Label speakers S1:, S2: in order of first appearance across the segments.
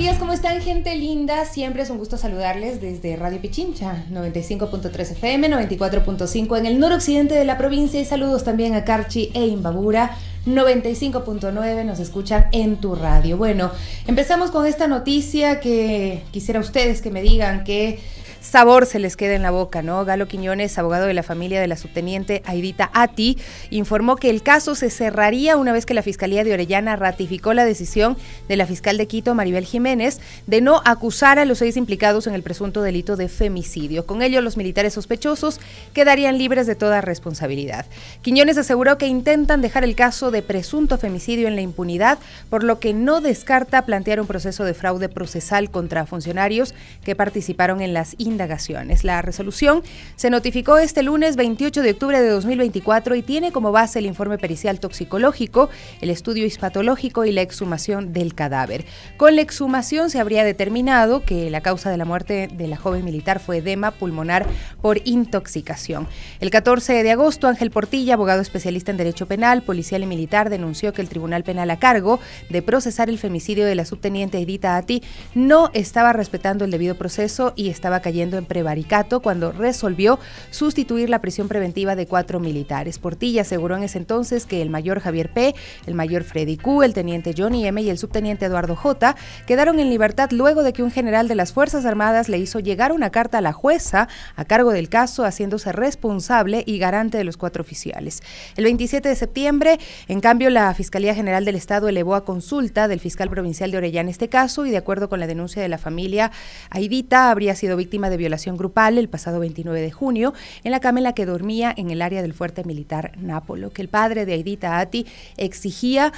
S1: días, ¿cómo están, gente linda? Siempre es un gusto saludarles desde Radio Pichincha, 95.3 FM, 94.5 en el noroccidente de la provincia, y saludos también a Carchi e Imbabura, 95.9, nos escuchan en tu radio. Bueno, empezamos con esta noticia que quisiera ustedes que me digan qué sabor se les queda en la boca, ¿no? Galo Quiñones, abogado de la familia de la subteniente Aidita Ati, informó que el caso se cerraría una vez que la Fiscalía de Orellana ratificó la decisión de la fiscal de Quito, Maribel Jiménez, de no acusar a los 6 implicados en el presunto delito de femicidio. Con ello, los militares sospechosos quedarían libres de toda responsabilidad. Quiñones aseguró que intentan dejar el caso de presunto femicidio en la impunidad, por lo que no descarta plantear un proceso de fraude procesal contra funcionarios que participaron en las indagaciones. La resolución se notificó este lunes 28 de octubre de 2024 y tiene como base el informe pericial toxicológico, el estudio hispatológico y la exhumación del cadáver. Con la exhumación se habría determinado que la causa de la muerte de la joven militar fue edema pulmonar por intoxicación. El 14 de agosto, Ángel Portilla, abogado especialista en Derecho Penal, policial y militar, denunció que el Tribunal Penal a cargo de procesar el femicidio de la subteniente Aidita Ati no estaba respetando el debido proceso y estaba cayendo en prevaricato cuando resolvió sustituir la prisión preventiva de 4 militares. Portilla aseguró en ese entonces que el mayor Javier P., el mayor Freddy Q., el teniente Johnny M. y el subteniente Eduardo J. quedaron en libertad luego de que un general de las Fuerzas Armadas le hizo llegar una carta a la jueza a cargo del caso, haciéndose responsable y garante de los 4 oficiales. El 27 de septiembre, en cambio, la Fiscalía General del Estado elevó a consulta del fiscal provincial de Orellana este caso y, de acuerdo con la denuncia de la familia, Aidita habría sido víctima de violación grupal el pasado 29 de junio en la cama en la que dormía en el área del fuerte militar Napo. Lo que el padre de Aidita Ati exigía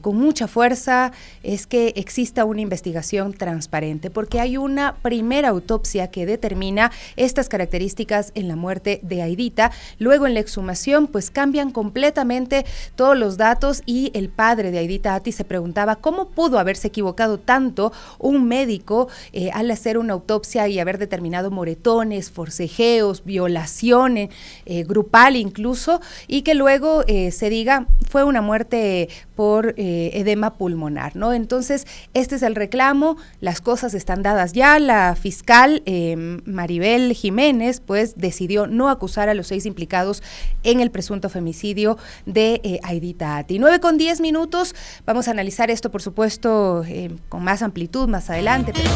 S1: con mucha fuerza es que exista una investigación transparente, porque hay una primera autopsia que determina estas características en la muerte de Aidita. Luego, en la exhumación, pues cambian completamente todos los datos, y el padre de Aidita Ati se preguntaba cómo pudo haberse equivocado tanto un médico al hacer una autopsia y haber determinado moretones, forcejeos, violaciones, grupal incluso, y que luego se diga fue una muerte por edema pulmonar, ¿no? Entonces, este es el reclamo, las cosas están dadas ya. La fiscal Maribel Jiménez pues decidió no acusar a los 6 implicados en el presunto femicidio de Aidita Ati. 9:10, vamos a analizar esto, por supuesto, con más amplitud más adelante, pero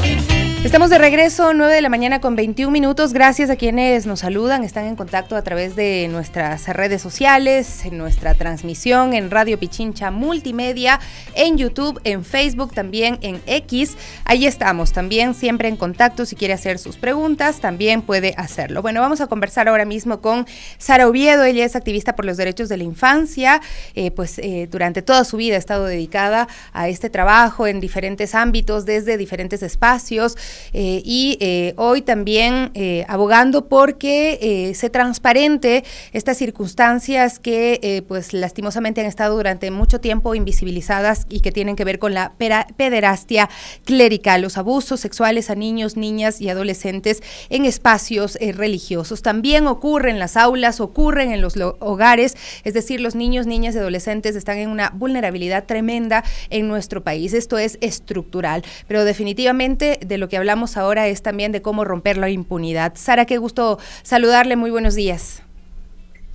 S1: estamos de regreso, 9:21 a.m. Gracias a quienes nos saludan, están en contacto a través de nuestras redes sociales, en nuestra transmisión en Radio Pichincha Multimedia, en YouTube, en Facebook, también en X. Ahí estamos también siempre en contacto. Si quiere hacer sus preguntas, también puede hacerlo. Bueno, vamos a conversar ahora mismo con Sara Oviedo. Ella es activista por los derechos de la infancia. Durante toda su vida ha estado dedicada a este trabajo en diferentes ámbitos, desde diferentes espacios, y hoy también abogando porque se transparente estas circunstancias que pues lastimosamente han estado durante mucho tiempo invisibilizadas y que tienen que ver con la pederastia clerical, los abusos sexuales a niños, niñas y adolescentes en espacios religiosos. También ocurre en las aulas, ocurren en los hogares, es decir, los niños, niñas y adolescentes están en una vulnerabilidad tremenda en nuestro país. Esto es estructural, pero definitivamente de lo que hablamos ahora es también de cómo romper la impunidad. Sara, qué gusto saludarle, muy buenos días.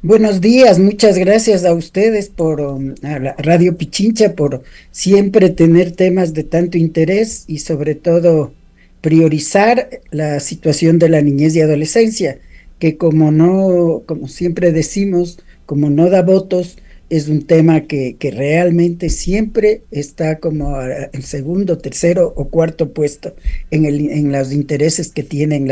S2: Buenos días, muchas gracias a ustedes a la Radio Pichincha por siempre tener temas de tanto interés y sobre todo priorizar la situación de la niñez y adolescencia, que como siempre decimos, como no da votos, es un tema que realmente siempre está como en segundo, tercero o cuarto puesto en los intereses que tienen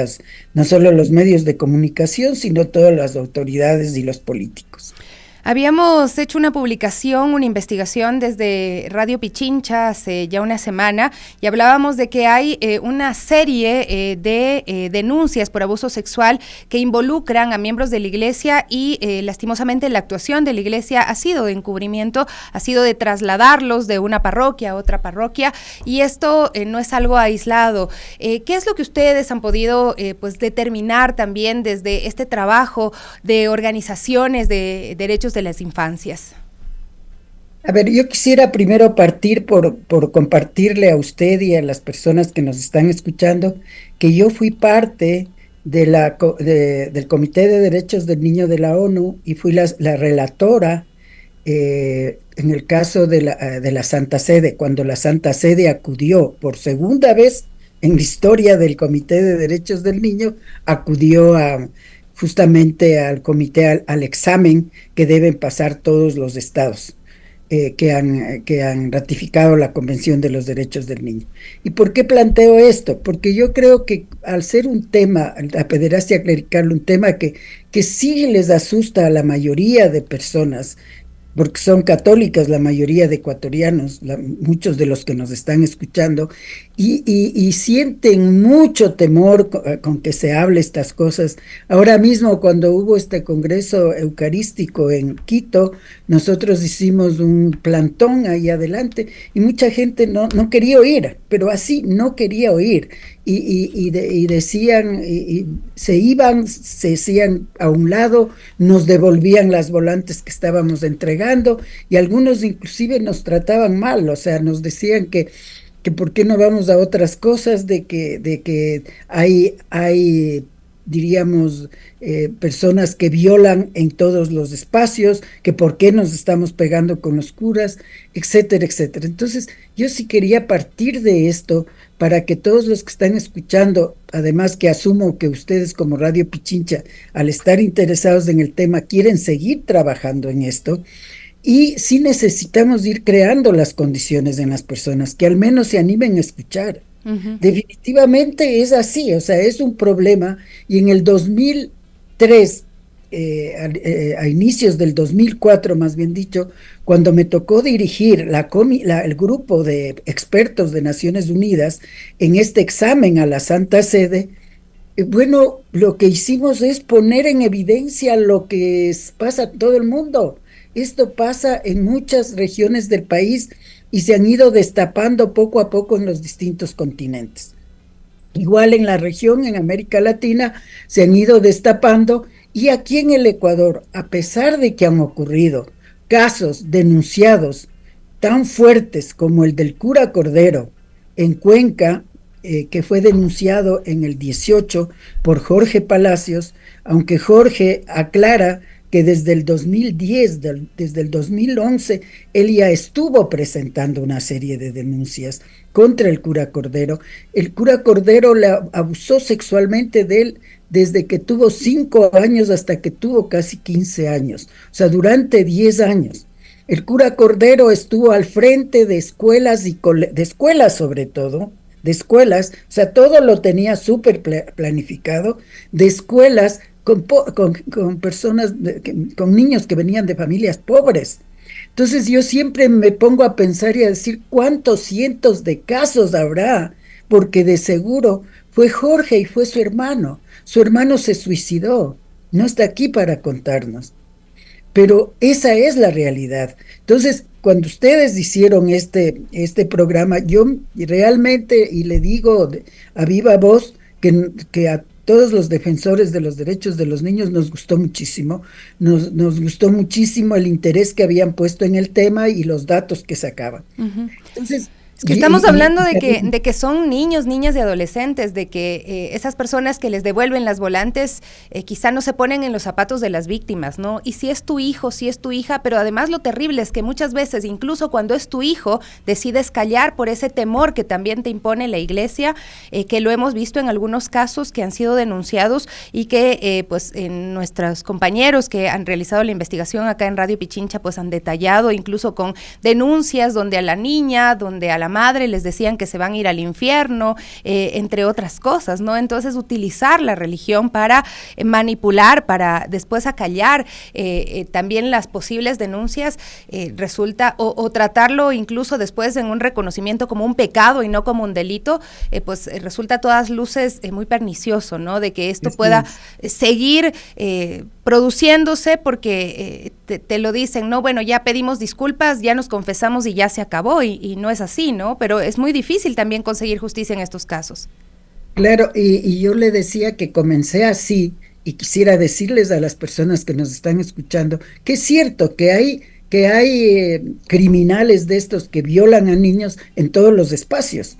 S2: no solo los medios de comunicación, sino todas las autoridades y los políticos.
S1: Habíamos hecho una publicación, una investigación desde Radio Pichincha hace ya una semana y hablábamos de que hay una serie de denuncias por abuso sexual que involucran a miembros de la iglesia y lastimosamente la actuación de la iglesia ha sido de encubrimiento, ha sido de trasladarlos de una parroquia a otra parroquia, y esto no es algo aislado. ¿Qué es lo que ustedes han podido pues determinar también desde este trabajo de organizaciones de derechos de las infancias?
S2: A ver, yo quisiera primero partir por compartirle a usted y a las personas que nos están escuchando que yo fui parte del Comité de Derechos del Niño de la ONU y fui la relatora en el caso de la Santa Sede, cuando la Santa Sede acudió por segunda vez en la historia del Comité de Derechos del Niño, acudió justamente al comité, al examen que deben pasar todos los estados que han ratificado la Convención de los Derechos del Niño. ¿Y por qué planteo esto? Porque yo creo que al ser un tema, la pederastia clerical, un tema que sí les asusta a la mayoría de personas, porque son católicas la mayoría de ecuatorianos, muchos de los que nos están escuchando, y sienten mucho temor con que se hable estas cosas. Ahora mismo, cuando hubo este Congreso Eucarístico en Quito, nosotros hicimos un plantón ahí adelante y mucha gente no quería oír, pero así no quería oír. Y decían, y se iban, se hacían a un lado, nos devolvían las volantes que estábamos entregando y algunos inclusive nos trataban mal, o sea, nos decían que por qué no vamos a otras cosas, de que diríamos, personas que violan en todos los espacios, que por qué nos estamos pegando con los curas, etcétera, etcétera. Entonces, yo sí quería partir de esto para que todos los que están escuchando, además que asumo que ustedes como Radio Pichincha, al estar interesados en el tema, quieren seguir trabajando en esto, y sí necesitamos ir creando las condiciones en las personas que al menos se animen a escuchar.
S1: Ujú.
S2: Definitivamente es así, o sea, es un problema. Y en el 2003, a inicios del 2004, más bien dicho, cuando me tocó dirigir el grupo de expertos de Naciones Unidas en este examen a la Santa Sede, bueno, lo que hicimos es poner en evidencia lo que pasa en todo el mundo. Esto pasa en muchas regiones del país y se han ido destapando poco a poco en los distintos continentes. Igual en la región, en América Latina, se han ido destapando y aquí en el Ecuador, a pesar de que han ocurrido casos denunciados tan fuertes como el del cura Cordero en Cuenca, que fue denunciado en el 18 por Jorge Palacios, aunque Jorge aclara que desde el 2010, desde el 2011, él ya estuvo presentando una serie de denuncias contra el cura Cordero. El cura Cordero le abusó sexualmente de él desde que tuvo 5 años hasta que tuvo casi 15 años, o sea, durante 10 años. El cura Cordero estuvo al frente de escuelas de escuelas sobre todo, de escuelas, o sea, todo lo tenía súper planificado, de escuelas con personas, con niños que venían de familias pobres. Entonces yo siempre me pongo a pensar y a decir cuántos cientos de casos habrá, porque de seguro fue Jorge y fue su hermano. Su hermano se suicidó, no está aquí para contarnos, pero esa es la realidad. Entonces, cuando ustedes hicieron este programa, yo realmente, y le digo a viva voz, que a todos los defensores de los derechos de los niños nos gustó muchísimo, nos gustó muchísimo el interés que habían puesto en el tema y los datos que sacaban.
S1: Ujú.
S2: Entonces,
S1: Es que estamos hablando de que son niños, niñas y adolescentes, de que esas personas que les devuelven las volantes quizá no se ponen en los zapatos de las víctimas, ¿no? Y si es tu hijo, si es tu hija, pero además lo terrible es que muchas veces, incluso cuando es tu hijo, decides callar por ese temor que también te impone la iglesia, que lo hemos visto en algunos casos que han sido denunciados y que pues en nuestros compañeros que han realizado la investigación acá en Radio Pichincha pues han detallado, incluso con denuncias donde a la niña, donde a la madre les decían que se van a ir al infierno, entre otras cosas, ¿no? Entonces utilizar la religión para manipular, para después acallar también las posibles denuncias, resulta, o tratarlo incluso después en un reconocimiento como un pecado y no como un delito, pues resulta a todas luces muy pernicioso, ¿no? De que esto pueda seguir produciéndose porque te lo dicen, no, bueno, ya pedimos disculpas, ya nos confesamos y ya se acabó, y no es así, ¿no? Pero es muy difícil también conseguir justicia en estos casos.
S2: Claro, y yo le decía que comencé así y quisiera decirles a las personas que nos están escuchando que es cierto que hay que hay criminales de estos que violan a niños en todos los espacios,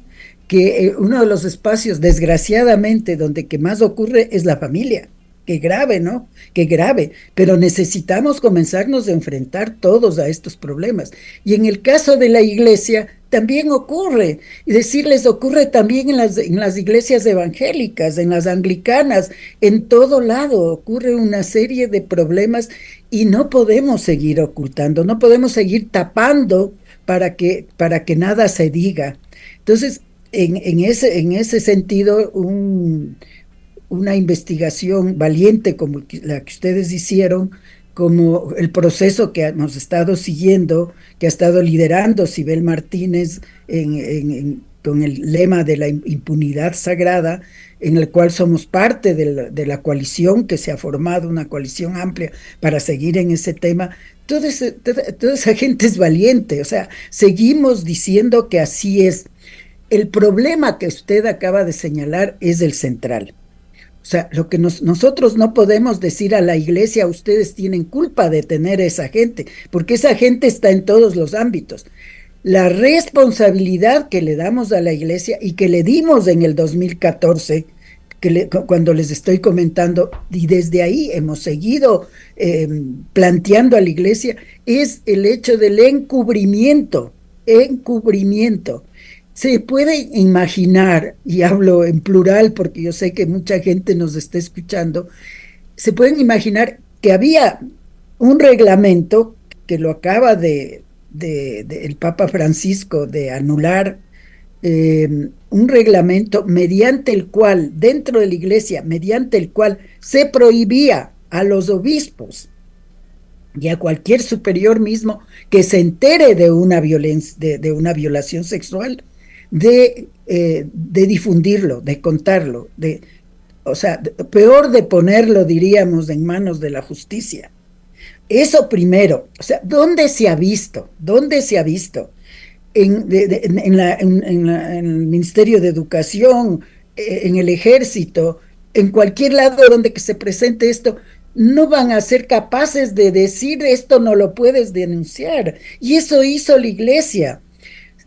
S2: que uno de los espacios, desgraciadamente, donde que más ocurre es la familia. Qué grave, ¿no? Qué grave. Pero necesitamos comenzarnos a enfrentar todos a estos problemas. Y en el caso de la iglesia también ocurre. Y decirles, ocurre también en las iglesias evangélicas, en las anglicanas, en todo lado ocurre una serie de problemas y no podemos seguir ocultando, no podemos seguir tapando para que nada se diga. Entonces, en ese sentido, una investigación valiente como la que ustedes hicieron, como el proceso que hemos estado siguiendo, que ha estado liderando Sibel Martínez con el lema de la impunidad sagrada, en el cual somos parte de la coalición que se ha formado, una coalición amplia para seguir en ese tema. Toda esa gente es valiente, o sea, seguimos diciendo que así es. El problema que usted acaba de señalar es el central. O sea, lo que nosotros no podemos decir a la iglesia, ustedes tienen culpa de tener esa gente, porque esa gente está en todos los ámbitos. La responsabilidad que le damos a la iglesia y que le dimos en el 2014, cuando les estoy comentando, y desde ahí hemos seguido planteando a la iglesia, es el hecho del encubrimiento. Se puede imaginar, y hablo en plural porque yo sé que mucha gente nos está escuchando, se pueden imaginar que había un reglamento que lo acaba el Papa Francisco de anular, un reglamento mediante el cual, dentro de la iglesia, mediante el cual se prohibía a los obispos y a cualquier superior mismo que se entere de una violencia, de una violación sexual, de difundirlo, de contarlo, o sea, peor de ponerlo, diríamos, en manos de la justicia. Eso primero, o sea, ¿dónde se ha visto? ¿Dónde se ha visto? En el Ministerio de Educación, en el Ejército, en cualquier lado donde que se presente esto, no van a ser capaces de decir esto no lo puedes denunciar. Y eso hizo la iglesia.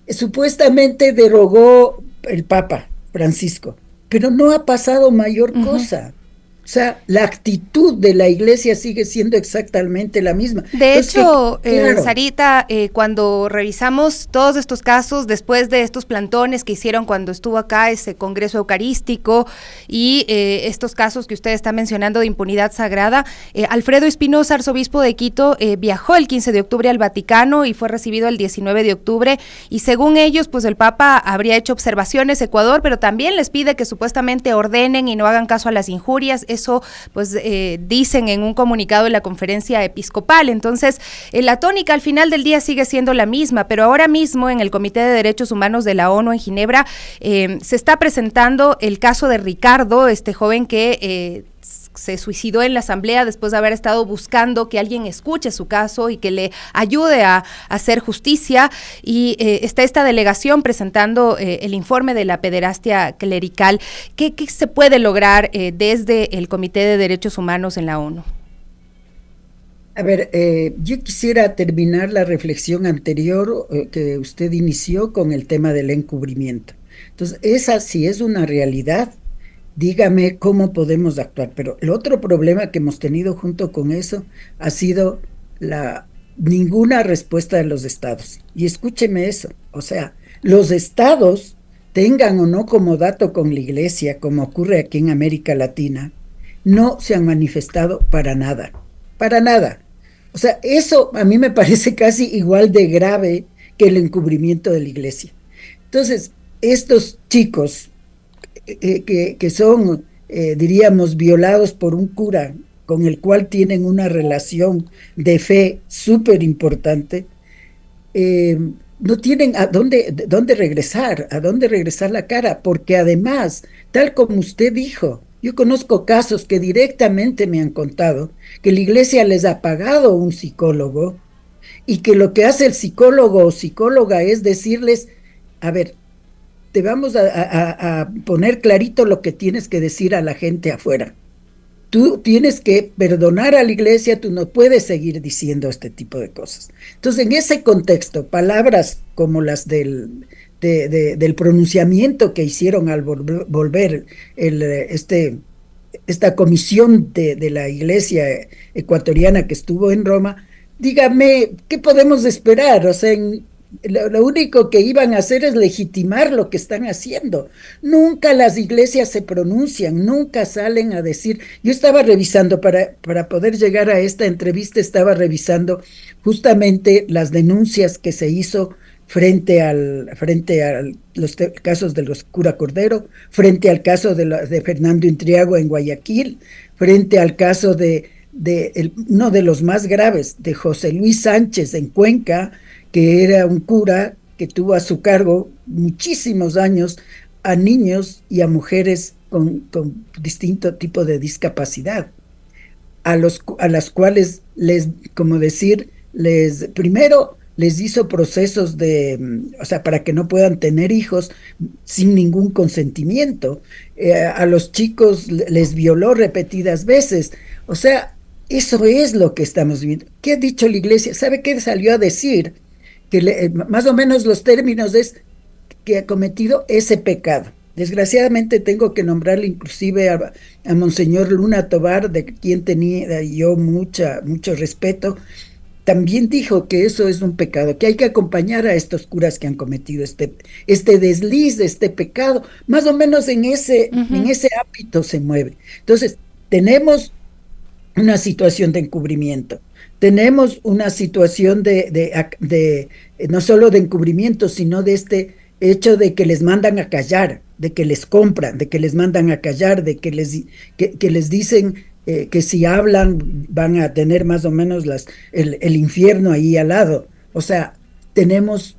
S2: Supuestamente derogó el Papa Francisco, pero no ha pasado mayor cosa. O sea, la actitud de la iglesia sigue siendo exactamente la misma.
S1: De hecho, claro. Sarita, cuando revisamos todos estos casos, después de estos plantones que hicieron cuando estuvo acá ese congreso eucarístico y estos casos que usted está mencionando de impunidad sagrada, Alfredo Espinosa, arzobispo de Quito, viajó el 15 de octubre al Vaticano y fue recibido el 19 de octubre y según ellos, pues el Papa habría hecho observaciones a Ecuador, pero también les pide que supuestamente ordenen y no hagan caso a las injurias. Eso pues dicen en un comunicado de la conferencia episcopal. Entonces la tónica al final del día sigue siendo la misma, pero ahora mismo en el Comité de Derechos Humanos de la ONU en Ginebra se está presentando el caso de Ricardo, este joven que se suicidó en la asamblea después de haber estado buscando que alguien escuche su caso y que le ayude a hacer justicia, y está esta delegación presentando el informe de la pederastia clerical. ¿Qué se puede lograr desde el Comité de Derechos Humanos en la ONU?
S2: A ver, yo quisiera terminar la reflexión anterior que usted inició con el tema del encubrimiento. Entonces, esa sí es una realidad. Dígame cómo podemos actuar. Pero el otro problema que hemos tenido junto con eso ha sido ninguna respuesta de los estados. Y escúcheme eso, o sea, los estados, tengan o no como dato con la iglesia, como ocurre aquí en América Latina, no se han manifestado para nada, para nada. O sea, eso a mí me parece casi igual de grave que el encubrimiento de la iglesia. Entonces, estos chicos que son, diríamos, violados por un cura con el cual tienen una relación de fe súper importante, no tienen a dónde regresar la cara, porque además, tal como usted dijo, yo conozco casos que directamente me han contado que la iglesia les ha pagado un psicólogo y que lo que hace el psicólogo o psicóloga es decirles, a ver, te vamos a poner clarito lo que tienes que decir a la gente afuera. tú tienes que perdonar a la iglesia, tú no puedes seguir diciendo este tipo de cosas. Entonces, en ese contexto, palabras como las del pronunciamiento que hicieron al volver esta comisión de la iglesia ecuatoriana que estuvo en Roma, dígame, ¿qué podemos esperar? O sea, lo único que iban a hacer es legitimar lo que están haciendo. Nunca las iglesias se pronuncian, nunca salen a decir. Yo estaba revisando, para poder llegar a esta entrevista, estaba revisando justamente las denuncias que se hizo frente a los casos de los cura Cordero, frente al caso de Fernando Intriago en Guayaquil, frente al caso uno de los más graves, de José Luis Sánchez en Cuenca, que era un cura que tuvo a su cargo muchísimos años a niños y a mujeres con distinto tipo de discapacidad, a las cuales primero les hizo procesos para que no puedan tener hijos sin ningún consentimiento, a los chicos les violó repetidas veces, o sea, eso es lo que estamos viendo. ¿Qué ha dicho la iglesia? ¿Sabe qué salió a decir? Que más o menos los términos es que ha cometido ese pecado. Desgraciadamente tengo que nombrarle inclusive a Monseñor Luna Tobar, de quien tenía yo mucho respeto. También dijo que eso es un pecado, que hay que acompañar a estos curas que han cometido este desliz, este pecado. Más o menos en ese ámbito se mueve. Entonces, tenemos una situación de encubrimiento. Tenemos una situación de no solo de encubrimiento, sino de este hecho de que les mandan a callar, de que les compran, de que les mandan a callar, de que les dicen que si hablan van a tener más o menos el infierno ahí al lado. O sea, tenemos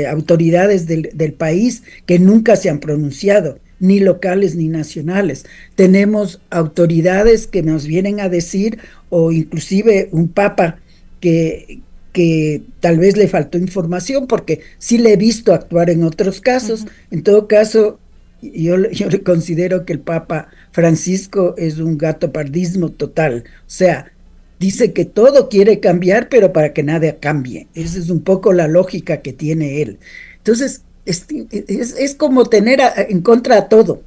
S2: autoridades del país que nunca se han pronunciado, ni locales ni nacionales. Tenemos autoridades que nos vienen a decir, o inclusive un papa que tal vez le faltó información, porque sí le he visto actuar en otros casos. Uh-huh. En todo caso, yo le considero que el Papa Francisco es un gatopardismo total. O sea, dice que todo quiere cambiar, pero para que nada cambie. Esa es un poco la lógica que tiene él. Entonces, es como tener en contra a todo.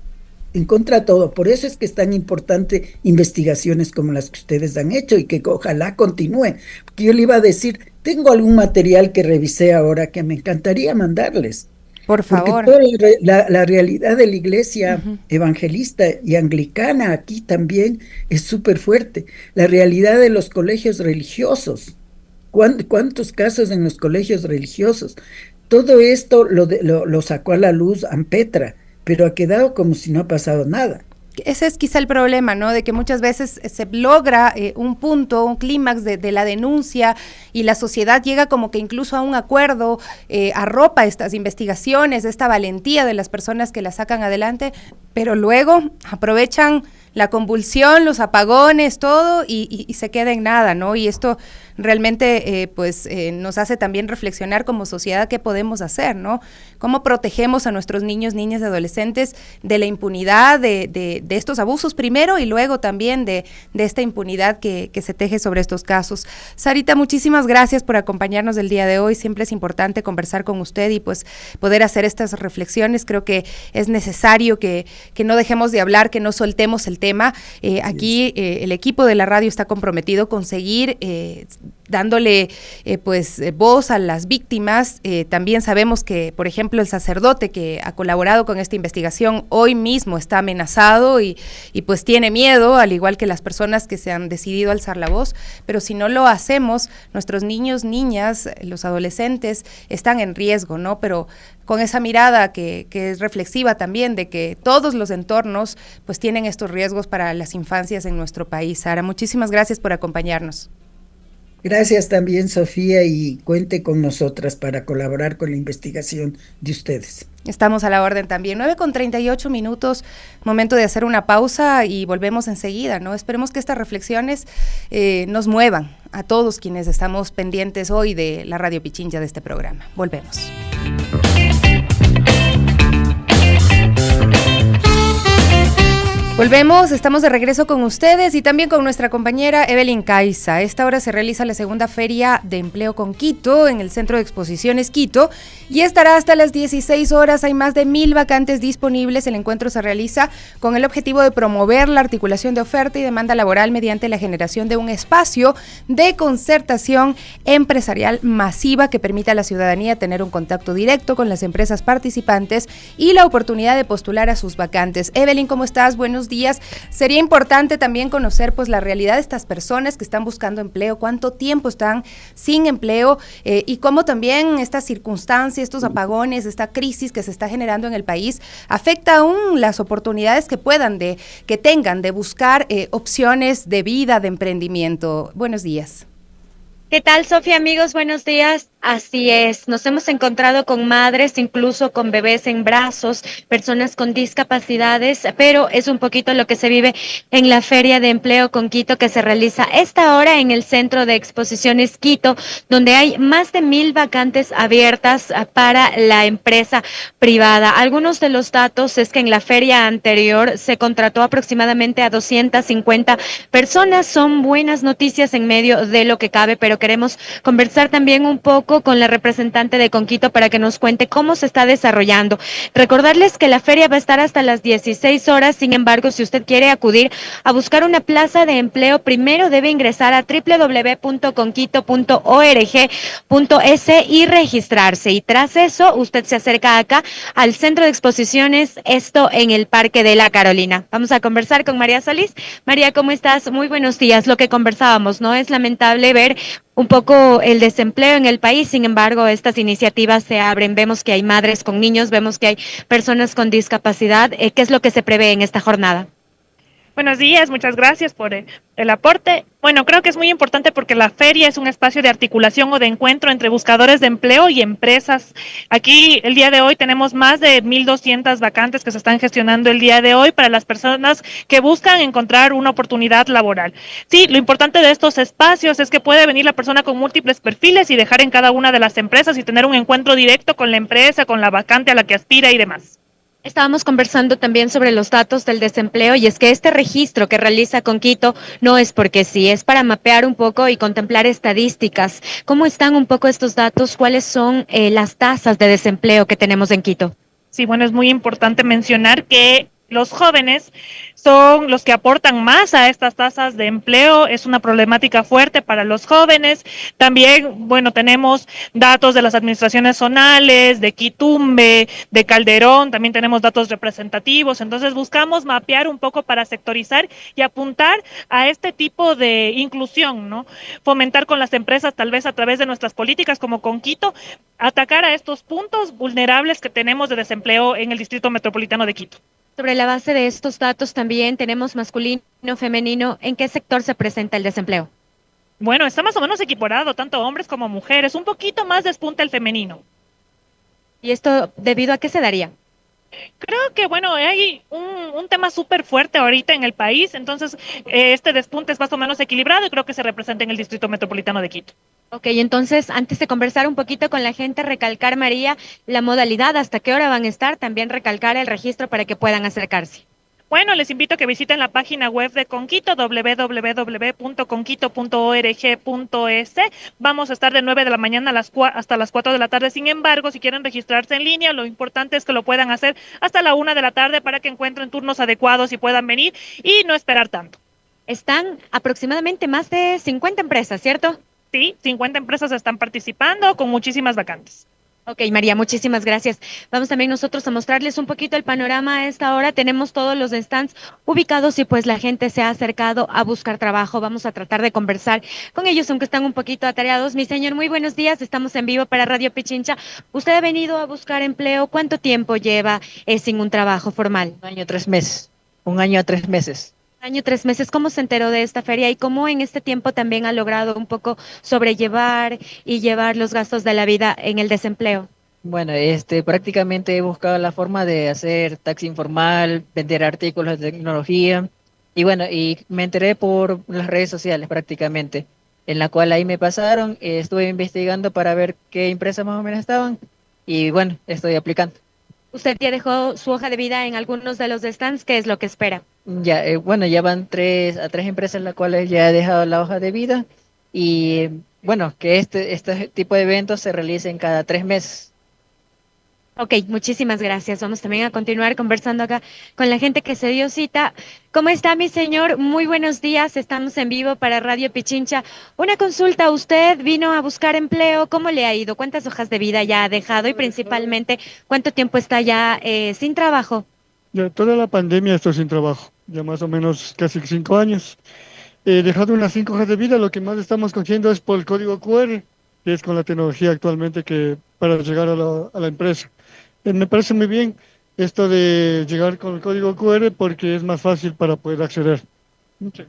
S2: En contra a todo. Por eso es que es tan importante investigaciones como las que ustedes han hecho y que ojalá continúen. Porque yo le iba a decir, tengo algún material que revisé ahora que me encantaría mandarles.
S1: Por favor.
S2: Porque toda la realidad de la iglesia uh-huh. evangelista y anglicana aquí también es súper fuerte. La realidad de los colegios religiosos. ¿Cuántos casos en los colegios religiosos? Todo esto lo sacó a la luz Ampetra, pero ha quedado como si no ha pasado nada.
S1: Ese es quizá el problema, ¿no? De que muchas veces se logra un punto, un clímax de la denuncia y la sociedad llega como que incluso a un acuerdo, arropa estas investigaciones, esta valentía de las personas que la sacan adelante, pero luego aprovechan la convulsión, los apagones, todo y se queda en nada, ¿no? Y esto realmente nos hace también reflexionar como sociedad qué podemos hacer, ¿no? Cómo protegemos a nuestros niños, niñas y adolescentes de la impunidad, de estos abusos primero y luego también de esta impunidad que se teje sobre estos casos. Sarita, muchísimas gracias por acompañarnos el día de hoy. Siempre es importante conversar con usted y pues poder hacer estas reflexiones. Creo que es necesario que no dejemos de hablar, que no soltemos el tema. Aquí el equipo de la radio está comprometido con seguir dándole voz a las víctimas. También sabemos que, por ejemplo, el sacerdote que ha colaborado con esta investigación hoy mismo está amenazado y pues tiene miedo, al igual que las personas que se han decidido alzar la voz, pero si no lo hacemos, nuestros niños, niñas, los adolescentes están en riesgo, ¿no? Pero con esa mirada que es reflexiva también de que todos los entornos pues tienen estos riesgos para las infancias en nuestro país. Sara, muchísimas gracias por acompañarnos.
S2: Gracias también, Sofía, y cuente con nosotras para colaborar con la investigación de ustedes.
S1: Estamos a la orden también. 9:38, momento de hacer una pausa y volvemos enseguida, ¿no? Esperemos que estas reflexiones nos muevan a todos quienes estamos pendientes hoy de la Radio Pichincha de este programa. Volvemos. Volvemos, estamos de regreso con ustedes y también con nuestra compañera Evelyn Caiza. A esta hora se realiza la segunda Feria de Empleo con Quito en el Centro de Exposiciones Quito y estará hasta las 16 horas. Hay más de 1,000 vacantes disponibles. El encuentro se realiza con el objetivo de promover la articulación de oferta y demanda laboral mediante la generación de un espacio de concertación empresarial masiva que permita a la ciudadanía tener un contacto directo con las empresas participantes y la oportunidad de postular a sus vacantes. Evelyn, ¿cómo estás? Buenos días. Sería importante también conocer pues la realidad de estas personas que están buscando empleo, cuánto tiempo están sin empleo y cómo también esta circunstancia, estos apagones, esta crisis que se está generando en el país afecta aún las oportunidades que tengan de buscar opciones de vida, de emprendimiento. Buenos días.
S3: ¿Qué tal, Sofía? Amigos, buenos días. Así es, nos hemos encontrado con madres, incluso con bebés en brazos, personas con discapacidades, pero es un poquito lo que se vive en la Feria de Empleo con Quito que se realiza esta hora en el Centro de Exposiciones Quito, donde hay más de 1,000 vacantes abiertas para la empresa privada. Algunos de los datos es que en la feria anterior se contrató aproximadamente a 250 personas. Son buenas noticias en medio de lo que cabe, pero queremos conversar también un poco con la representante de Conquito para que nos cuente cómo se está desarrollando. Recordarles que la feria va a estar hasta las 16 horas, sin embargo, si usted quiere acudir a buscar una plaza de empleo, primero debe ingresar a www.conquito.org.es y registrarse. Y tras eso, usted se acerca acá al Centro de Exposiciones, esto en el Parque de la Carolina. Vamos a conversar con María Solís. María, ¿cómo estás? Muy buenos días. Lo que conversábamos, ¿no? Es lamentable ver un poco el desempleo en el país, sin embargo, estas iniciativas se abren, vemos que hay madres con niños, vemos que hay personas con discapacidad. ¿Qué es lo que se prevé en esta jornada?
S4: Buenos días, muchas gracias por el aporte. Bueno, creo que es muy importante porque la feria es un espacio de articulación o de encuentro entre buscadores de empleo y empresas. Aquí el día de hoy tenemos más de 1,200 vacantes que se están gestionando el día de hoy para las personas que buscan encontrar una oportunidad laboral. Sí, lo importante de estos espacios es que puede venir la persona con múltiples perfiles y dejar en cada una de las empresas y tener un encuentro directo con la empresa, con la vacante a la que aspira y demás.
S3: Estábamos conversando también sobre los datos del desempleo y es que este registro que realiza Conquito no es porque sí, es para mapear un poco y contemplar estadísticas. ¿Cómo están un poco estos datos? ¿Cuáles son las tasas de desempleo que tenemos en Quito?
S4: Sí, bueno, es muy importante mencionar que los jóvenes son los que aportan más a estas tasas de empleo, es una problemática fuerte para los jóvenes. También, bueno, tenemos datos de las administraciones zonales, de Quitumbe, de Calderón, también tenemos datos representativos, entonces buscamos mapear un poco para sectorizar y apuntar a este tipo de inclusión, ¿no? Fomentar con las empresas, tal vez a través de nuestras políticas como Conquito, atacar a estos puntos vulnerables que tenemos de desempleo en el Distrito Metropolitano de Quito.
S3: Sobre la base de estos datos también tenemos masculino, femenino. ¿En qué sector se presenta el desempleo?
S4: Bueno, está más o menos equiparado, tanto hombres como mujeres, un poquito más despunta el femenino.
S3: ¿Y esto debido a qué se daría?
S4: Creo que, bueno, hay un tema súper fuerte ahorita en el país, entonces este despunte es más o menos equilibrado y creo que se representa en el Distrito Metropolitano de Quito.
S3: Ok, entonces antes de conversar un poquito con la gente, recalcar, María, la modalidad, hasta qué hora van a estar, también recalcar el registro para que puedan acercarse.
S4: Bueno, les invito a que visiten la página web de Conquito, www.conquito.org.es. Vamos a estar de 9 de la mañana hasta las 4 de la tarde. Sin embargo, si quieren registrarse en línea, lo importante es que lo puedan hacer hasta la 1 de la tarde para que encuentren turnos adecuados y puedan venir y no esperar tanto.
S3: Están aproximadamente más de 50 empresas, ¿cierto?
S4: Sí, 50 empresas están participando con muchísimas vacantes.
S3: Ok, María, muchísimas gracias. Vamos también nosotros a mostrarles un poquito el panorama a esta hora. Tenemos todos los stands ubicados y pues la gente se ha acercado a buscar trabajo. Vamos a tratar de conversar con ellos, aunque están un poquito atareados. Mi señor, muy buenos días. Estamos en vivo para Radio Pichincha. Usted ha venido a buscar empleo. ¿Cuánto tiempo lleva sin un trabajo formal?
S5: 1 año, 3 meses. 1 año, 3 meses.
S3: Año, 3 meses. ¿Cómo se enteró de esta feria y cómo en este tiempo también ha logrado un poco sobrellevar y llevar los gastos de la vida en el desempleo?
S5: Bueno, prácticamente he buscado la forma de hacer taxi informal, vender artículos de tecnología y bueno, y me enteré por las redes sociales prácticamente, en la cual ahí me pasaron, estuve investigando para ver qué empresas más o menos estaban y bueno, estoy aplicando.
S3: Usted ya dejó su hoja de vida en algunos de los stands, ¿qué es lo que espera?
S5: Ya, bueno, ya van tres empresas las cuales ya he dejado la hoja de vida y bueno, que este tipo de eventos se realicen cada 3 meses.
S3: Ok, muchísimas gracias. Vamos también a continuar conversando acá con la gente que se dio cita. ¿Cómo está, mi señor? Muy buenos días. Estamos en vivo para Radio Pichincha. Una consulta. Usted vino a buscar empleo. ¿Cómo le ha ido? ¿Cuántas hojas de vida ya ha dejado? Y principalmente, ¿cuánto tiempo está ya sin trabajo?
S6: Ya toda la pandemia estoy sin trabajo, ya más o menos casi 5 años. He dejado unas 5 hojas de vida, lo que más estamos cogiendo es por el código QR, que es con la tecnología actualmente que para llegar a la empresa. Me parece muy bien esto de llegar con el código QR porque es más fácil para poder acceder.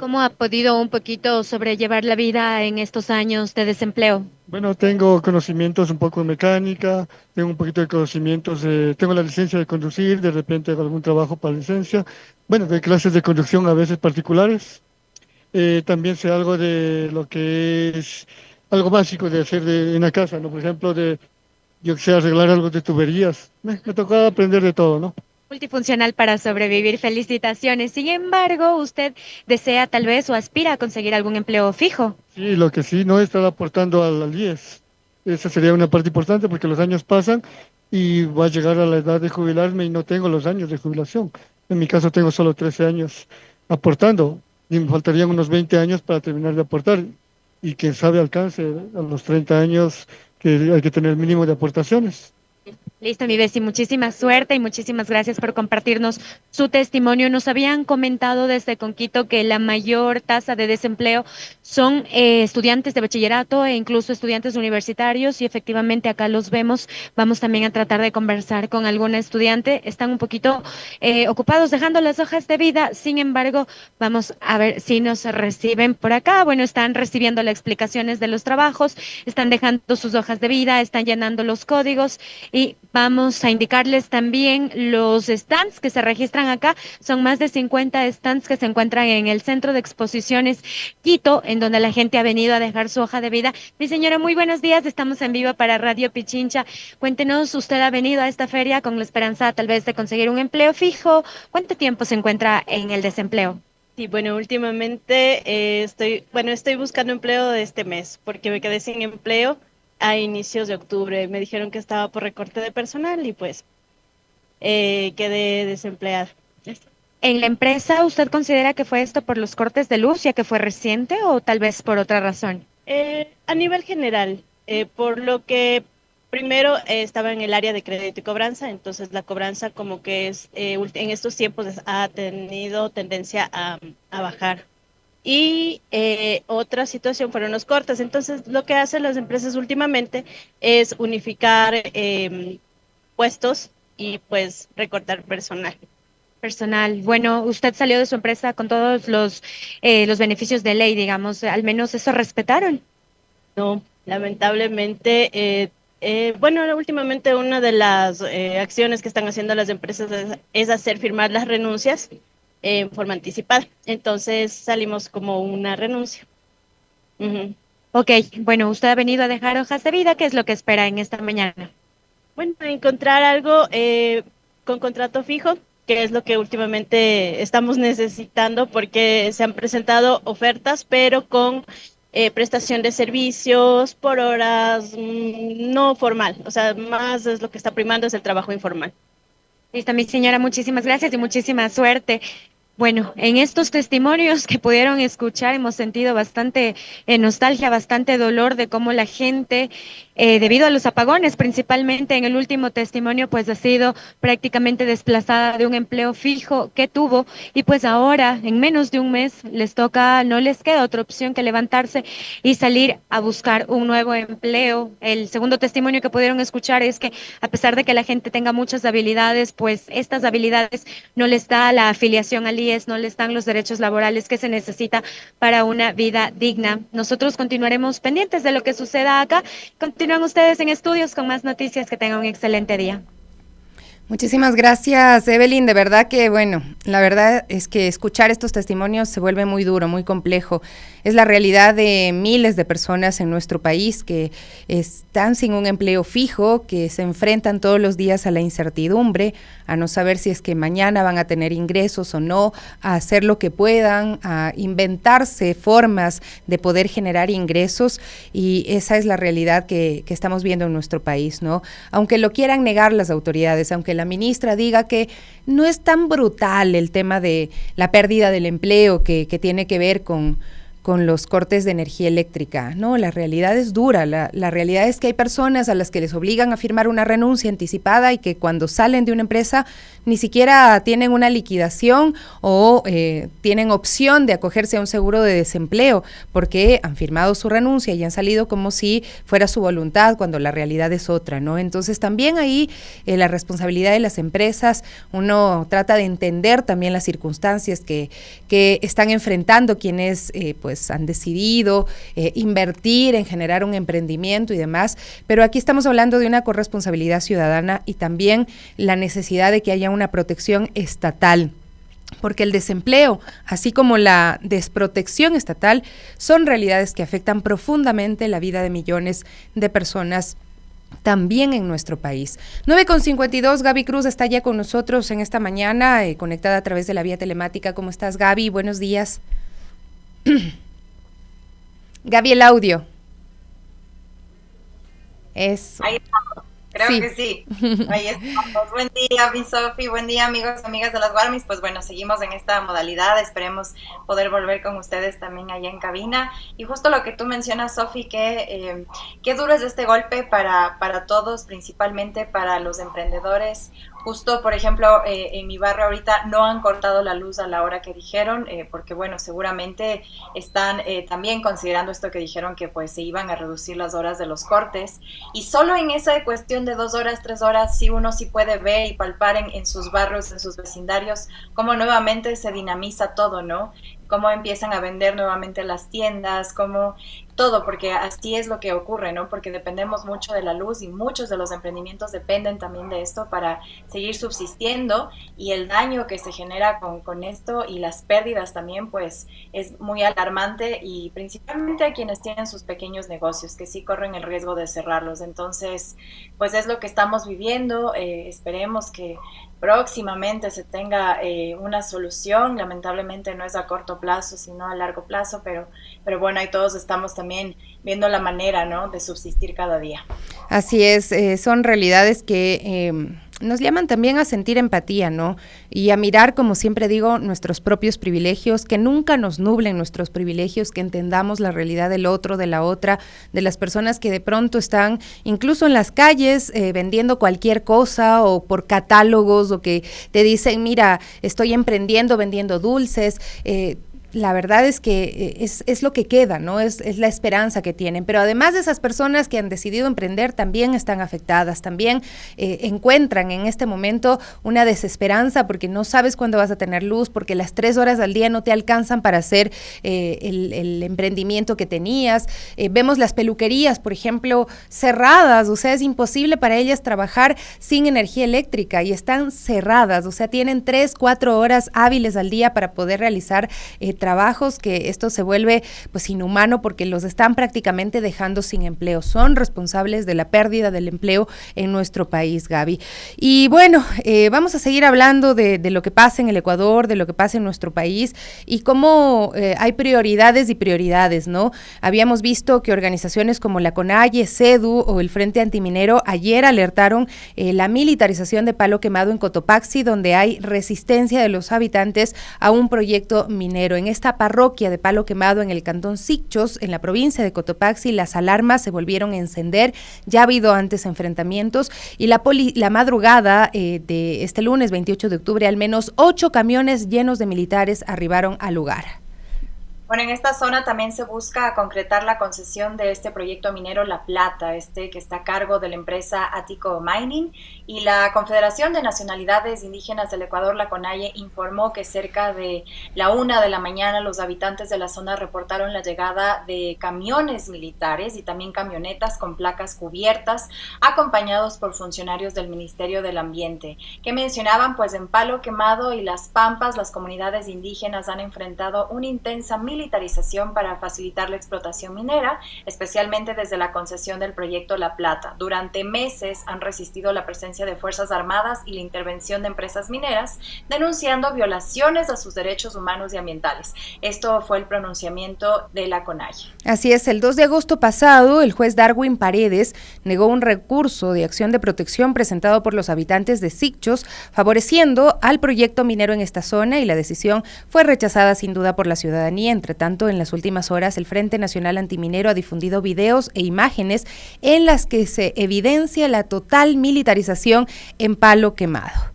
S3: ¿Cómo ha podido un poquito sobrellevar la vida en estos años de desempleo?
S6: Bueno, tengo conocimientos un poco de mecánica, tengo un poquito de conocimientos, tengo la licencia de conducir, de repente hago algún trabajo para licencia, bueno, de clases de conducción a veces particulares. También sé algo de lo que es algo básico de hacer en la casa, ¿no? Por ejemplo, yo que sé, arreglar algo de tuberías. Me tocaba aprender de todo, ¿no?
S3: Multifuncional para sobrevivir. Felicitaciones. Sin embargo, usted desea tal vez o aspira a conseguir algún empleo fijo.
S6: Sí, lo que sí, no estar aportando al IES. Esa sería una parte importante porque los años pasan y va a llegar a la edad de jubilarme y no tengo los años de jubilación. En mi caso tengo solo 13 años aportando y me faltarían unos 20 años para terminar de aportar. Y quién sabe alcance a los 30 años que hay que tener mínimo de aportaciones.
S3: Listo, mi Bessie, muchísima suerte y muchísimas gracias por compartirnos su testimonio. Nos habían comentado desde Conquito que la mayor tasa de desempleo son estudiantes de bachillerato e incluso estudiantes universitarios y efectivamente acá los vemos. Vamos también a tratar de conversar con algún estudiante. Están un poquito ocupados dejando las hojas de vida, sin embargo, vamos a ver si nos reciben por acá. Bueno, están recibiendo las explicaciones de los trabajos, están dejando sus hojas de vida, están llenando los códigos. Y vamos a indicarles también los stands que se registran acá. Son más de 50 stands que se encuentran en el Centro de Exposiciones Quito, en donde la gente ha venido a dejar su hoja de vida. Mi señora, muy buenos días. Estamos en vivo para Radio Pichincha. Cuéntenos, usted ha venido a esta feria con la esperanza tal vez de conseguir un empleo fijo. ¿Cuánto tiempo se encuentra en el desempleo?
S7: Sí, bueno, últimamente estoy buscando empleo de este mes porque me quedé sin empleo a inicios de octubre. Me dijeron que estaba por recorte de personal y pues quedé desempleada.
S3: ¿En la empresa usted considera que fue esto por los cortes de luz, ya que fue reciente, o tal vez por otra razón?
S7: A nivel general, por lo que primero estaba en el área de crédito y cobranza, entonces la cobranza como que en estos tiempos ha tenido tendencia a bajar. Y otra situación fueron los cortes. Entonces, lo que hacen las empresas últimamente es unificar puestos y pues recortar personal.
S3: Personal. Bueno, usted salió de su empresa con todos los beneficios de ley, digamos, al menos eso respetaron.
S7: No, lamentablemente, bueno, últimamente una de las acciones que están haciendo las empresas es hacer firmar las renuncias en forma anticipada. Entonces salimos como una renuncia. Ujú.
S3: Ok, bueno, usted ha venido a dejar hojas de vida, ¿qué es lo que espera en esta mañana?
S7: Bueno, encontrar algo con contrato fijo, que es lo que últimamente estamos necesitando porque se han presentado ofertas, pero con prestación de servicios por horas, no formal. O sea, más es lo que está primando es el trabajo informal.
S3: Listo, mi señora, muchísimas gracias y muchísima suerte. Bueno, en estos testimonios que pudieron escuchar hemos sentido bastante nostalgia, bastante dolor de cómo la gente, debido a los apagones, principalmente en el último testimonio, pues ha sido prácticamente desplazada de un empleo fijo que tuvo y pues ahora, en menos de un mes, no les queda otra opción que levantarse y salir a buscar un nuevo empleo. El segundo testimonio que pudieron escuchar es que a pesar de que la gente tenga muchas habilidades, pues estas habilidades no les da la afiliación al IES, no les dan los derechos laborales que se necesita para una vida digna. Nosotros continuaremos pendientes de lo que suceda acá. Continúan ustedes en estudios con más noticias. Que tengan un excelente día.
S1: Muchísimas gracias, Evelyn. De verdad que, bueno, la verdad es que escuchar estos testimonios se vuelve muy duro, muy complejo. Es la realidad de miles de personas en nuestro país que están sin un empleo fijo, que se enfrentan todos los días a la incertidumbre, a no saber si es que mañana van a tener ingresos o no, a hacer lo que puedan, a inventarse formas de poder generar ingresos, y esa es la realidad que estamos viendo en nuestro país, ¿no? Aunque lo quieran negar las autoridades, aunque la ministra diga que no es tan brutal el tema de la pérdida del empleo que tiene que ver con los cortes de energía eléctrica. No, la realidad es dura, la realidad es que hay personas a las que les obligan a firmar una renuncia anticipada y que cuando salen de una empresa ni siquiera tienen una liquidación o tienen opción de acogerse a un seguro de desempleo porque han firmado su renuncia y han salido como si fuera su voluntad cuando la realidad es otra, ¿no? Entonces también ahí la responsabilidad de las empresas, uno trata de entender también las circunstancias que están enfrentando quienes pues han decidido invertir en generar un emprendimiento y demás, pero aquí estamos hablando de una corresponsabilidad ciudadana y también la necesidad de que haya una protección estatal, porque el desempleo, así como la desprotección estatal, son realidades que afectan profundamente la vida de millones de personas también en nuestro país. 9:52, Gaby Cruz está ya con nosotros en esta mañana, conectada a través de la vía telemática. ¿Cómo estás, Gaby? Buenos días. Gaby, el audio. Eso.
S8: Ahí estamos, creo
S1: Sí.
S8: que sí. Ahí estamos. Buen día, mi Sofi, buen día, amigos y amigas de las Guarmis. Pues bueno, seguimos en esta modalidad, esperemos poder volver con ustedes también allá en cabina. Y justo lo que tú mencionas, Sofi, que qué duro es este golpe para todos, principalmente para los emprendedores. Justo, por ejemplo, en mi barrio ahorita no han cortado la luz a la hora que dijeron, porque bueno, seguramente están también considerando esto que dijeron, que pues se iban a reducir las horas de los cortes, y solo en esa cuestión de 2 horas, 3 horas, sí uno sí puede ver y palpar en sus barrios, en sus vecindarios, cómo nuevamente se dinamiza todo, ¿no? Cómo empiezan a vender nuevamente las tiendas, cómo todo, porque así es lo que ocurre, ¿no? Porque dependemos mucho de la luz y muchos de los emprendimientos dependen también de esto para seguir subsistiendo, y el daño que se genera con esto y las pérdidas también, pues es muy alarmante, y principalmente a quienes tienen sus pequeños negocios, que sí corren el riesgo de cerrarlos. Entonces, pues es lo que estamos viviendo, esperemos que próximamente se tenga una solución. Lamentablemente no es a corto plazo, sino a largo plazo, pero bueno, ahí todos estamos también viendo la manera, ¿no?, de subsistir cada día.
S1: Así es, son realidades que nos llaman también a sentir empatía, ¿no? Y a mirar, como siempre digo, nuestros propios privilegios, que nunca nos nublen nuestros privilegios, que entendamos la realidad del otro, de la otra, de las personas que de pronto están incluso en las calles vendiendo cualquier cosa o por catálogos, o que te dicen, mira, estoy emprendiendo vendiendo dulces. La verdad es que es lo que queda, ¿no? Es la esperanza que tienen. Pero además de esas personas que han decidido emprender, también están afectadas, también encuentran en este momento una desesperanza porque no sabes cuándo vas a tener luz, porque las 3 horas al día no te alcanzan para hacer el emprendimiento que tenías. Vemos las peluquerías, por ejemplo, cerradas, o sea, es imposible para ellas trabajar sin energía eléctrica y están cerradas, o sea, tienen 3, 4 horas hábiles al día para poder realizar trabajos, que esto se vuelve pues inhumano porque los están prácticamente dejando sin empleo. Son responsables de la pérdida del empleo en nuestro país, Gaby. Y bueno, vamos a seguir hablando de lo que pasa en el Ecuador, de lo que pasa en nuestro país y cómo hay prioridades y prioridades, ¿no? Habíamos visto que organizaciones como la CONAIE, CEDU o el Frente Antiminero ayer alertaron la militarización de Palo Quemado en Cotopaxi, donde hay resistencia de los habitantes a un proyecto minero. En esta parroquia de Palo Quemado en el cantón Sichos, en la provincia de Cotopaxi, las alarmas se volvieron a encender. Ya ha habido antes enfrentamientos y la madrugada de este lunes 28 de octubre, al menos 8 camiones llenos de militares arribaron al lugar.
S8: Bueno, en esta zona también se busca concretar la concesión de este proyecto minero La Plata, que está a cargo de la empresa Atico Mining, y la Confederación de Nacionalidades Indígenas del Ecuador, la CONAIE, informó que cerca de la 1 de la mañana los habitantes de la zona reportaron la llegada de camiones militares y también camionetas con placas cubiertas, acompañados por funcionarios del Ministerio del Ambiente, que mencionaban pues en Palo Quemado y Las Pampas las comunidades indígenas han enfrentado una intensa militarización para facilitar la explotación minera, especialmente desde la concesión del proyecto La Plata. Durante meses han resistido la presencia de Fuerzas Armadas y la intervención de empresas mineras, denunciando violaciones a sus derechos humanos y ambientales. Esto fue el pronunciamiento de la CONAIE.
S1: Así es, el 2 de agosto pasado, el juez Darwin Paredes negó un recurso de acción de protección presentado por los habitantes de Sicchos, favoreciendo al proyecto minero en esta zona, y la decisión fue rechazada sin duda por la ciudadanía. Entre tanto, en las últimas horas, el Frente Nacional Antiminero ha difundido videos e imágenes en las que se evidencia la total militarización en Palo Quemado.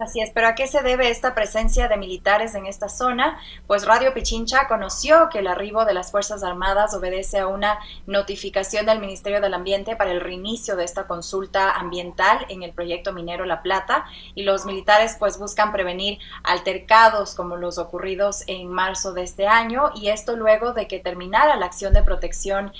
S8: Así es, pero ¿a qué se debe esta presencia de militares en esta zona? Pues Radio Pichincha conoció que el arribo de las Fuerzas Armadas obedece a una notificación del Ministerio del Ambiente para el reinicio de esta consulta ambiental en el proyecto minero La Plata, y los militares pues buscan prevenir altercados como los ocurridos en marzo de este año, y esto luego de que terminara la acción de protección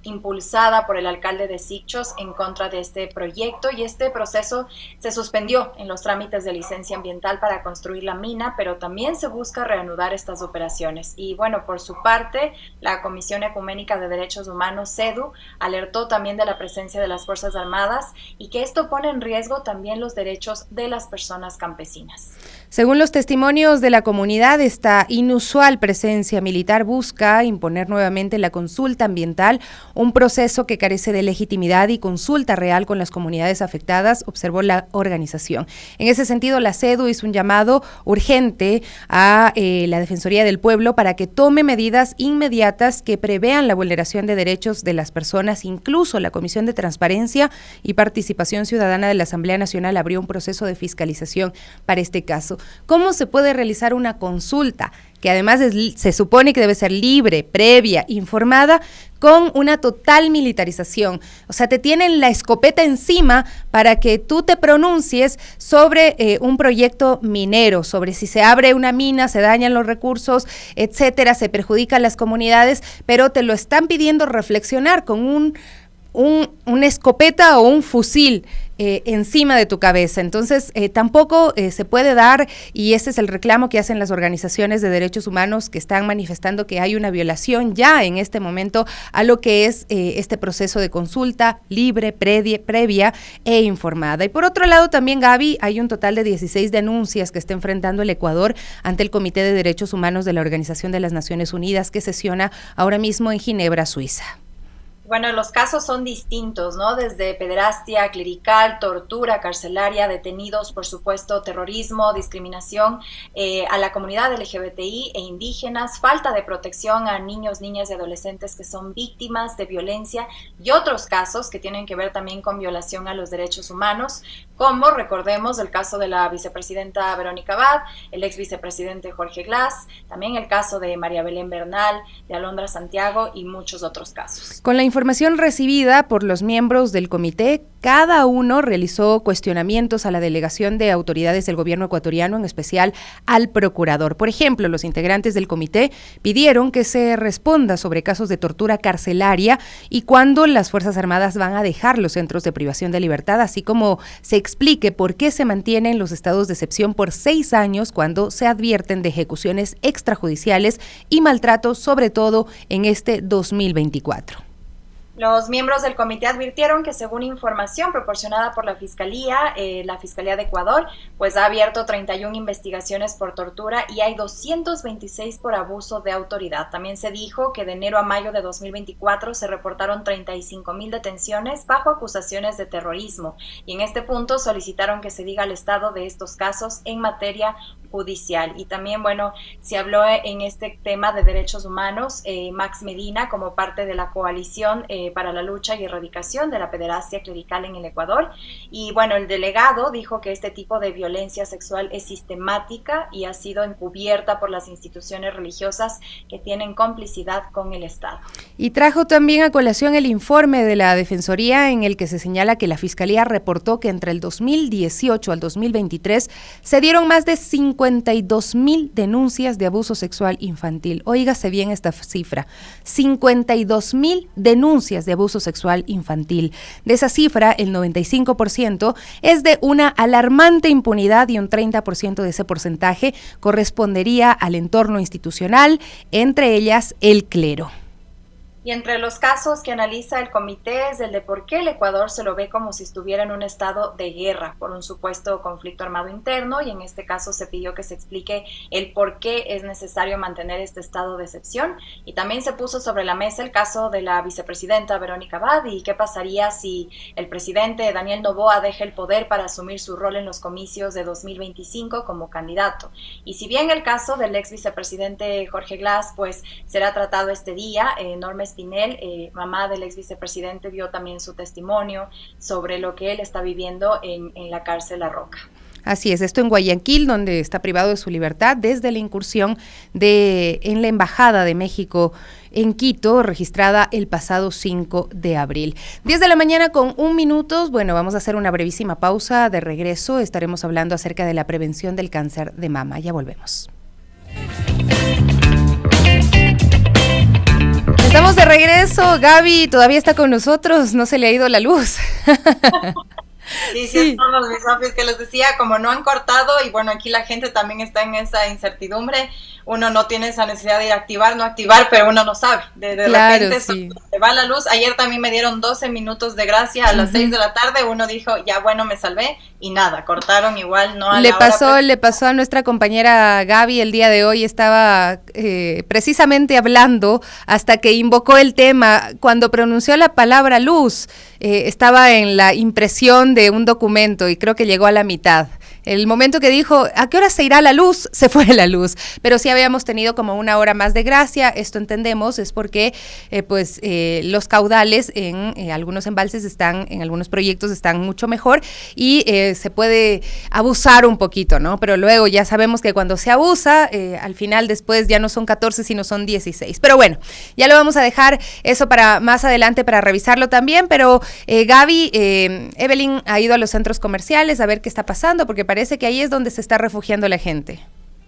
S8: impulsada por el alcalde de Sicchos en contra de este proyecto, y este proceso se suspendió en los trámites de licencia ambiental para construir la mina, pero también se busca reanudar estas operaciones. Y bueno, por su parte, la Comisión Ecuménica de Derechos Humanos, CEDU, alertó también de la presencia de las Fuerzas Armadas y que esto pone en riesgo también los derechos de las personas campesinas.
S1: Según los testimonios de la comunidad, esta inusual presencia militar busca imponer nuevamente la consulta ambiental, un proceso que carece de legitimidad y consulta real con las comunidades afectadas, observó la organización. En ese sentido, la CEDU hizo un llamado urgente a la Defensoría del Pueblo para que tome medidas inmediatas que prevean la vulneración de derechos de las personas. Incluso la Comisión de Transparencia y Participación Ciudadana de la Asamblea Nacional abrió un proceso de fiscalización para este caso. ¿Cómo se puede realizar una consulta que además se supone que debe ser libre, previa, informada, con una total militarización? O sea, te tienen la escopeta encima para que tú te pronuncies sobre un proyecto minero, sobre si se abre una mina, se dañan los recursos, etcétera, se perjudican las comunidades, pero te lo están pidiendo reflexionar con una escopeta o un fusil encima de tu cabeza. Entonces, tampoco se puede dar, y este es el reclamo que hacen las organizaciones de derechos humanos que están manifestando que hay una violación ya en este momento a lo que es este proceso de consulta libre, previa e informada. Y por otro lado también, Gaby, hay un total de 16 denuncias que está enfrentando el Ecuador ante el Comité de Derechos Humanos de la Organización de las Naciones Unidas, que sesiona ahora mismo en Ginebra, Suiza.
S8: Bueno, los casos son distintos, ¿no? Desde pederastia, clerical, tortura carcelaria, detenidos, por supuesto, terrorismo, discriminación a la comunidad LGBTI e indígenas, falta de protección a niños, niñas y adolescentes que son víctimas de violencia, y otros casos que tienen que ver también con violación a los derechos humanos, como recordemos el caso de la vicepresidenta Verónica Abad, el ex vicepresidente Jorge Glass, también el caso de María Belén Bernal, de Alondra Santiago y muchos otros casos.
S1: Con la información recibida por los miembros del comité, cada uno realizó cuestionamientos a la delegación de autoridades del gobierno ecuatoriano, en especial al procurador. Por ejemplo, los integrantes del comité pidieron que se responda sobre casos de tortura carcelaria y cuándo las Fuerzas Armadas van a dejar los centros de privación de libertad, así como se explique por qué se mantienen los estados de excepción por 6 años cuando se advierten de ejecuciones extrajudiciales y maltratos, sobre todo en este 2024.
S8: Los miembros del comité advirtieron que según información proporcionada por la Fiscalía de Ecuador, pues ha abierto 31 investigaciones por tortura y hay 226 por abuso de autoridad. También se dijo que de enero a mayo de 2024 se reportaron 35,000 detenciones bajo acusaciones de terrorismo, y en este punto solicitaron que se diga el estado de estos casos en materia judicial. Y también, bueno, se habló en este tema de derechos humanos, Max Medina, como parte de la coalición para la lucha y erradicación de la pederastia clerical en el Ecuador. Y bueno, el delegado dijo que este tipo de violencia sexual es sistemática y ha sido encubierta por las instituciones religiosas que tienen complicidad con el Estado.
S1: Y trajo también a colación el informe de la Defensoría en el que se señala que la Fiscalía reportó que entre el 2018 al 2023 se dieron más de 52,000 denuncias de abuso sexual infantil. Óigase bien esta cifra, 52,000 denuncias de abuso sexual infantil. De esa cifra, el 95% es de una alarmante impunidad y un 30% de ese porcentaje correspondería al entorno institucional, entre ellas el clero.
S8: Y entre los casos que analiza el comité es el de por qué el Ecuador se lo ve como si estuviera en un estado de guerra por un supuesto conflicto armado interno, y en este caso se pidió que se explique el por qué es necesario mantener este estado de excepción. Y también se puso sobre la mesa el caso de la vicepresidenta Verónica Abad y qué pasaría si el presidente Daniel Noboa deja el poder para asumir su rol en los comicios de 2025 como candidato. Y si bien el caso del ex vicepresidente Jorge Glass pues será tratado este día, Norma Espinel, mamá del ex vicepresidente, dio también su testimonio sobre lo que él está viviendo en la cárcel La Roca.
S1: Así es, esto en Guayaquil, donde está privado de su libertad desde la incursión en la Embajada de México en Quito, registrada el pasado 5 de abril. 10 de la mañana con 1 minuto, bueno, vamos a hacer una brevísima pausa. De regreso estaremos hablando acerca de la prevención del cáncer de mama. Ya volvemos. Estamos de regreso, Gaby todavía está con nosotros, no se le ha ido la luz.
S8: Sí, todos mis Sofis que les decía, como no han cortado, y bueno, aquí la gente también está en esa incertidumbre, uno no tiene esa necesidad de ir a activar, no activar, pero uno no sabe, de
S1: claro,
S8: repente
S1: sí.
S8: Se va la luz. Ayer también me dieron 12 minutos de gracia a las 6 de la tarde, uno dijo, ya bueno, me salvé, y nada, cortaron igual, no a
S1: le
S8: la
S1: pasó,
S8: hora.
S1: Le pasó a nuestra compañera Gaby el día de hoy, estaba precisamente hablando hasta que invocó el tema, cuando pronunció la palabra luz, estaba en la impresión de un documento y creo que llegó a la mitad. El momento que dijo, ¿a qué hora se irá la luz? Se fue la luz. Pero sí habíamos tenido como 1 hora más de gracia. Esto entendemos, es porque los caudales en algunos embalses en algunos proyectos están mucho mejor y se puede abusar un poquito, ¿no? Pero luego ya sabemos que cuando se abusa, al final después ya no son 14, sino son 16. Pero bueno, ya lo vamos a dejar eso para más adelante para revisarlo también. Pero Gaby, Evelyn ha ido a los centros comerciales a ver qué está pasando, porque parece que ahí es donde se está refugiando la gente.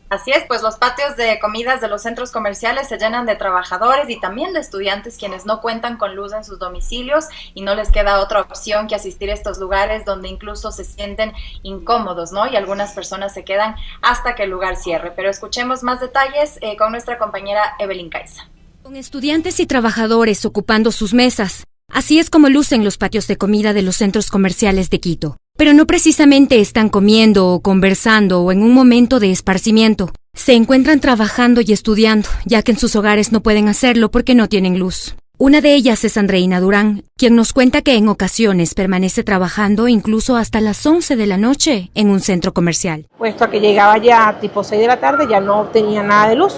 S8: Así es, pues los patios de comidas de los centros comerciales se llenan de trabajadores y también de estudiantes quienes no cuentan con luz en sus domicilios y no les queda otra opción que asistir a estos lugares donde incluso se sienten incómodos, ¿no? Y algunas personas se quedan hasta que el lugar cierre. Pero escuchemos más detalles con nuestra compañera Evelyn Caiza.
S9: Con estudiantes y trabajadores ocupando sus mesas, así es como lucen los patios de comida de los centros comerciales de Quito. Pero no precisamente están comiendo o conversando o en un momento de esparcimiento. Se encuentran trabajando y estudiando, ya que en sus hogares no pueden hacerlo porque no tienen luz. Una de ellas es Andreina Durán, quien nos cuenta que en ocasiones permanece trabajando incluso hasta las 11 de la noche en un centro comercial.
S10: Puesto a que llegaba ya tipo 6 de la tarde, ya no tenía nada de luz.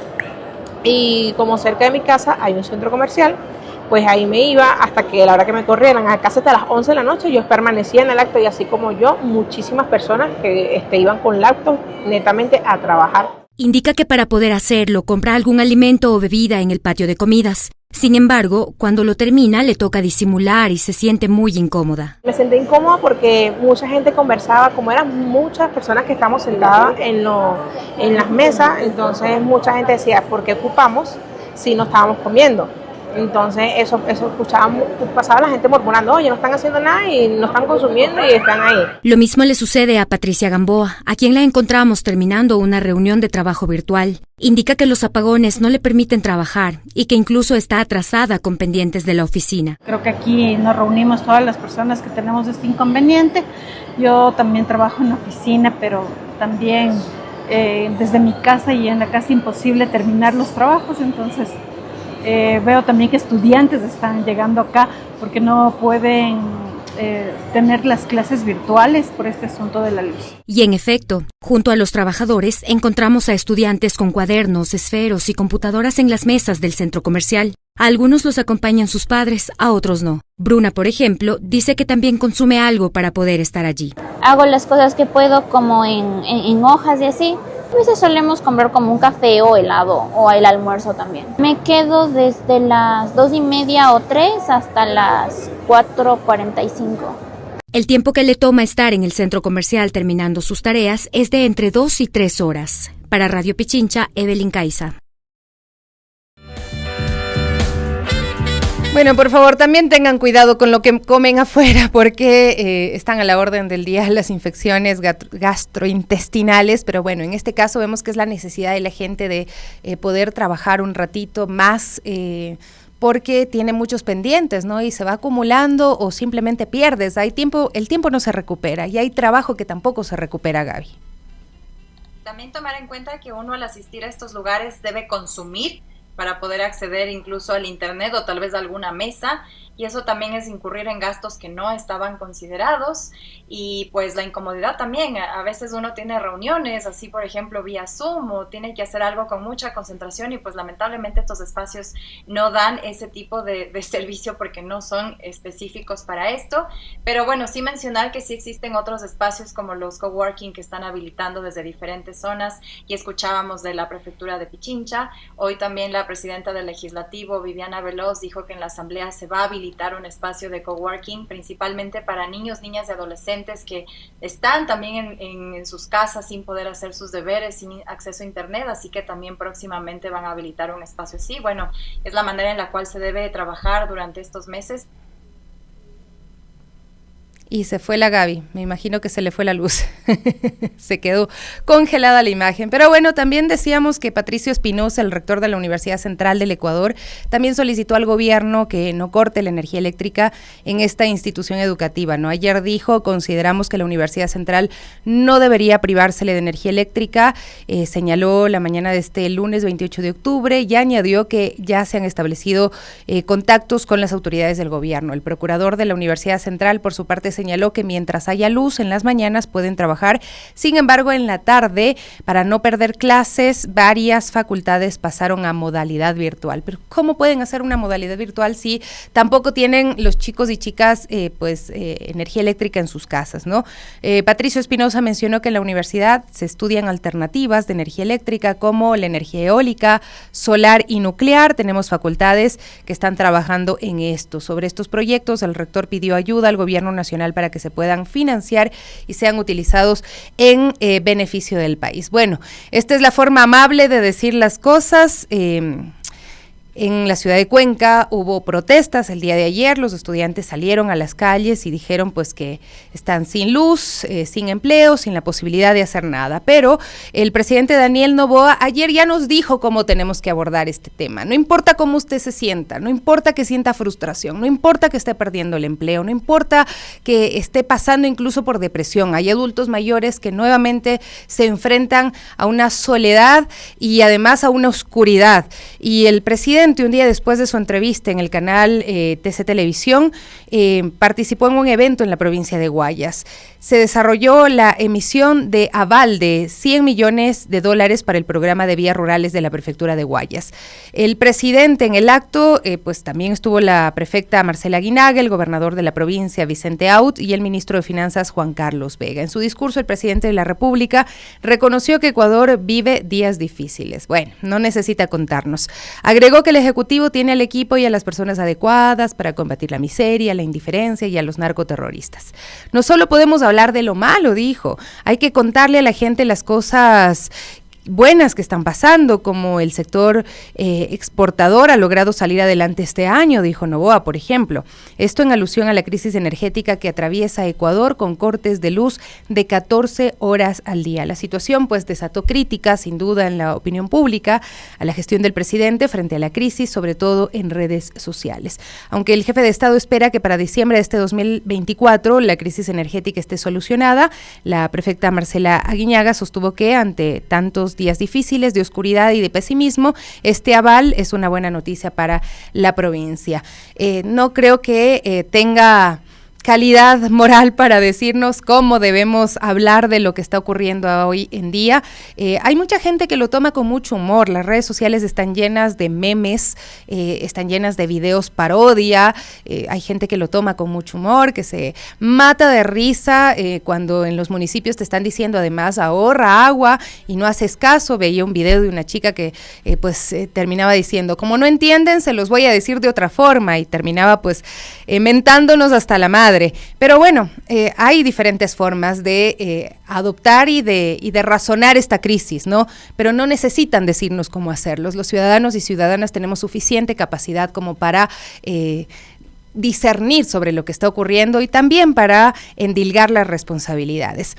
S10: Y como cerca de mi casa hay un centro comercial, pues ahí me iba hasta que a la hora que me corrieran a casa hasta las 11 de la noche, yo permanecía en el acto y así como yo, muchísimas personas que iban con laptop netamente a trabajar.
S9: Indica que para poder hacerlo compra algún alimento o bebida en el patio de comidas. Sin embargo, cuando lo termina le toca disimular y se siente muy incómoda.
S10: Me sentí incómoda porque mucha gente conversaba, como eran muchas personas que estamos sentadas en las mesas, entonces mucha gente decía, ¿por qué ocupamos si no estábamos comiendo? Entonces eso pasaba la gente murmurando, oye, no están haciendo nada y no están consumiendo y están ahí.
S9: Lo mismo le sucede a Patricia Gamboa, a quien la encontramos terminando una reunión de trabajo virtual. Indica que los apagones no le permiten trabajar y que incluso está atrasada con pendientes de la oficina.
S11: Creo que aquí nos reunimos todas las personas que tenemos este inconveniente. Yo también trabajo en la oficina, pero también desde mi casa, y en la casa imposible terminar los trabajos, entonces veo también que estudiantes están llegando acá porque no pueden tener las clases virtuales por este asunto de la luz.
S9: Y en efecto, junto a los trabajadores encontramos a estudiantes con cuadernos, esferos y computadoras en las mesas del centro comercial. A algunos los acompañan sus padres, a otros no. Bruna, por ejemplo, dice que también consume algo para poder estar allí.
S12: Hago las cosas que puedo como en hojas y así. A veces solemos comprar como un café o helado o el almuerzo también. Me quedo desde las 2:30 o 3 hasta las 4:45.
S9: El tiempo que le toma estar en el centro comercial terminando sus tareas es de entre 2 y 3 horas. Para Radio Pichincha, Evelyn Caiza.
S1: Bueno, por favor, también tengan cuidado con lo que comen afuera porque están a la orden del día las infecciones gastrointestinales, pero bueno, en este caso vemos que es la necesidad de la gente de poder trabajar un ratito más porque tiene muchos pendientes, ¿no? Y se va acumulando o simplemente pierdes. El tiempo no se recupera y hay trabajo que tampoco se recupera, Gaby.
S8: También tomar en cuenta que uno al asistir a estos lugares debe consumir para poder acceder incluso al internet o tal vez a alguna mesa, y eso también es incurrir en gastos que no estaban considerados, y pues la incomodidad también. A veces uno tiene reuniones, así por ejemplo vía Zoom, o tiene que hacer algo con mucha concentración y pues lamentablemente estos espacios no dan ese tipo de servicio porque no son específicos para esto, pero bueno, sí mencionar que sí existen otros espacios como los coworking que están habilitando desde diferentes zonas, y escuchábamos de la prefectura de Pichincha. Hoy también la presidenta del Legislativo, Viviana Veloz, dijo que en la asamblea se va a habilitar un espacio de coworking principalmente para niños, niñas y adolescentes que están también en sus casas sin poder hacer sus deberes, sin acceso a internet, así que también próximamente van a habilitar un espacio así. Bueno, es la manera en la cual se debe trabajar durante estos meses.
S1: Y se fue la Gaby, me imagino que se le fue la luz, se quedó congelada la imagen. Pero bueno, también decíamos que Patricio Espinosa, el rector de la Universidad Central del Ecuador, también solicitó al gobierno que no corte la energía eléctrica en esta institución educativa, ¿no? Ayer dijo, consideramos que la Universidad Central no debería privársele de energía eléctrica, señaló la mañana de este lunes 28 de octubre, y añadió que ya se han establecido contactos con las autoridades del gobierno. El procurador de la Universidad Central, por su parte, señaló que mientras haya luz en las mañanas pueden trabajar, sin embargo en la tarde, para no perder clases, varias facultades pasaron a modalidad virtual. Pero ¿cómo pueden hacer una modalidad virtual si tampoco tienen los chicos y chicas energía eléctrica en sus casas, ¿no? Patricio Espinosa mencionó que en la universidad se estudian alternativas de energía eléctrica como la energía eólica, solar y nuclear. Tenemos facultades que están trabajando en esto. Sobre estos proyectos, el rector pidió ayuda al gobierno nacional para que se puedan financiar y sean utilizados en beneficio del país. Bueno, esta es la forma amable de decir las cosas. En la ciudad de Cuenca hubo protestas el día de ayer, los estudiantes salieron a las calles y dijeron pues que están sin luz, sin empleo, sin la posibilidad de hacer nada, pero el presidente Daniel Noboa ayer ya nos dijo cómo tenemos que abordar este tema. No importa cómo usted se sienta, no importa que sienta frustración, no importa que esté perdiendo el empleo, no importa que esté pasando incluso por depresión, hay adultos mayores que nuevamente se enfrentan a una soledad y además a una oscuridad, y el presidente un día después de su entrevista en el canal TC Televisión, participó en un evento en la provincia de Guayas. Se desarrolló la emisión de aval de $100 millones para el programa de vías rurales de la prefectura de Guayas. El presidente en el acto, pues también estuvo la prefecta Marcela Aguinaga, el gobernador de la provincia Vicente Aut y el ministro de Finanzas Juan Carlos Vega. En su discurso, el presidente de la República reconoció que Ecuador vive días difíciles. Bueno, no necesita contarnos. Agregó que el Ejecutivo tiene al equipo y a las personas adecuadas para combatir la miseria, la indiferencia y a los narcoterroristas. No solo podemos hablar de lo malo, dijo, hay que contarle a la gente las cosas buenas que están pasando, como el sector exportador ha logrado salir adelante este año, dijo Noboa, por ejemplo. Esto en alusión a la crisis energética que atraviesa Ecuador con cortes de luz de 14 horas al día. La situación pues desató críticas, sin duda, en la opinión pública a la gestión del presidente frente a la crisis, sobre todo en redes sociales. Aunque el jefe de Estado espera que para diciembre de este 2024 la crisis energética esté solucionada, la prefecta Marcela Aguinaga sostuvo que ante tantos días difíciles de oscuridad y de pesimismo, este aval es una buena noticia para la provincia. No creo que tenga calidad moral para decirnos cómo debemos hablar de lo que está ocurriendo hoy en día. Hay mucha gente que lo toma con mucho humor. Las redes sociales están llenas de memes, están llenas de videos parodia. Hay gente que lo toma con mucho humor, que se mata de risa cuando en los municipios te están diciendo además ahorra agua y no haces caso. Veía un video de una chica que terminaba diciendo, como no entienden, se los voy a decir de otra forma, y terminaba mentándonos hasta la madre. Pero bueno, hay diferentes formas de adoptar y de razonar esta crisis, ¿no? Pero no necesitan decirnos cómo hacerlos. Los ciudadanos y ciudadanas tenemos suficiente capacidad como para discernir sobre lo que está ocurriendo y también para endilgar las responsabilidades.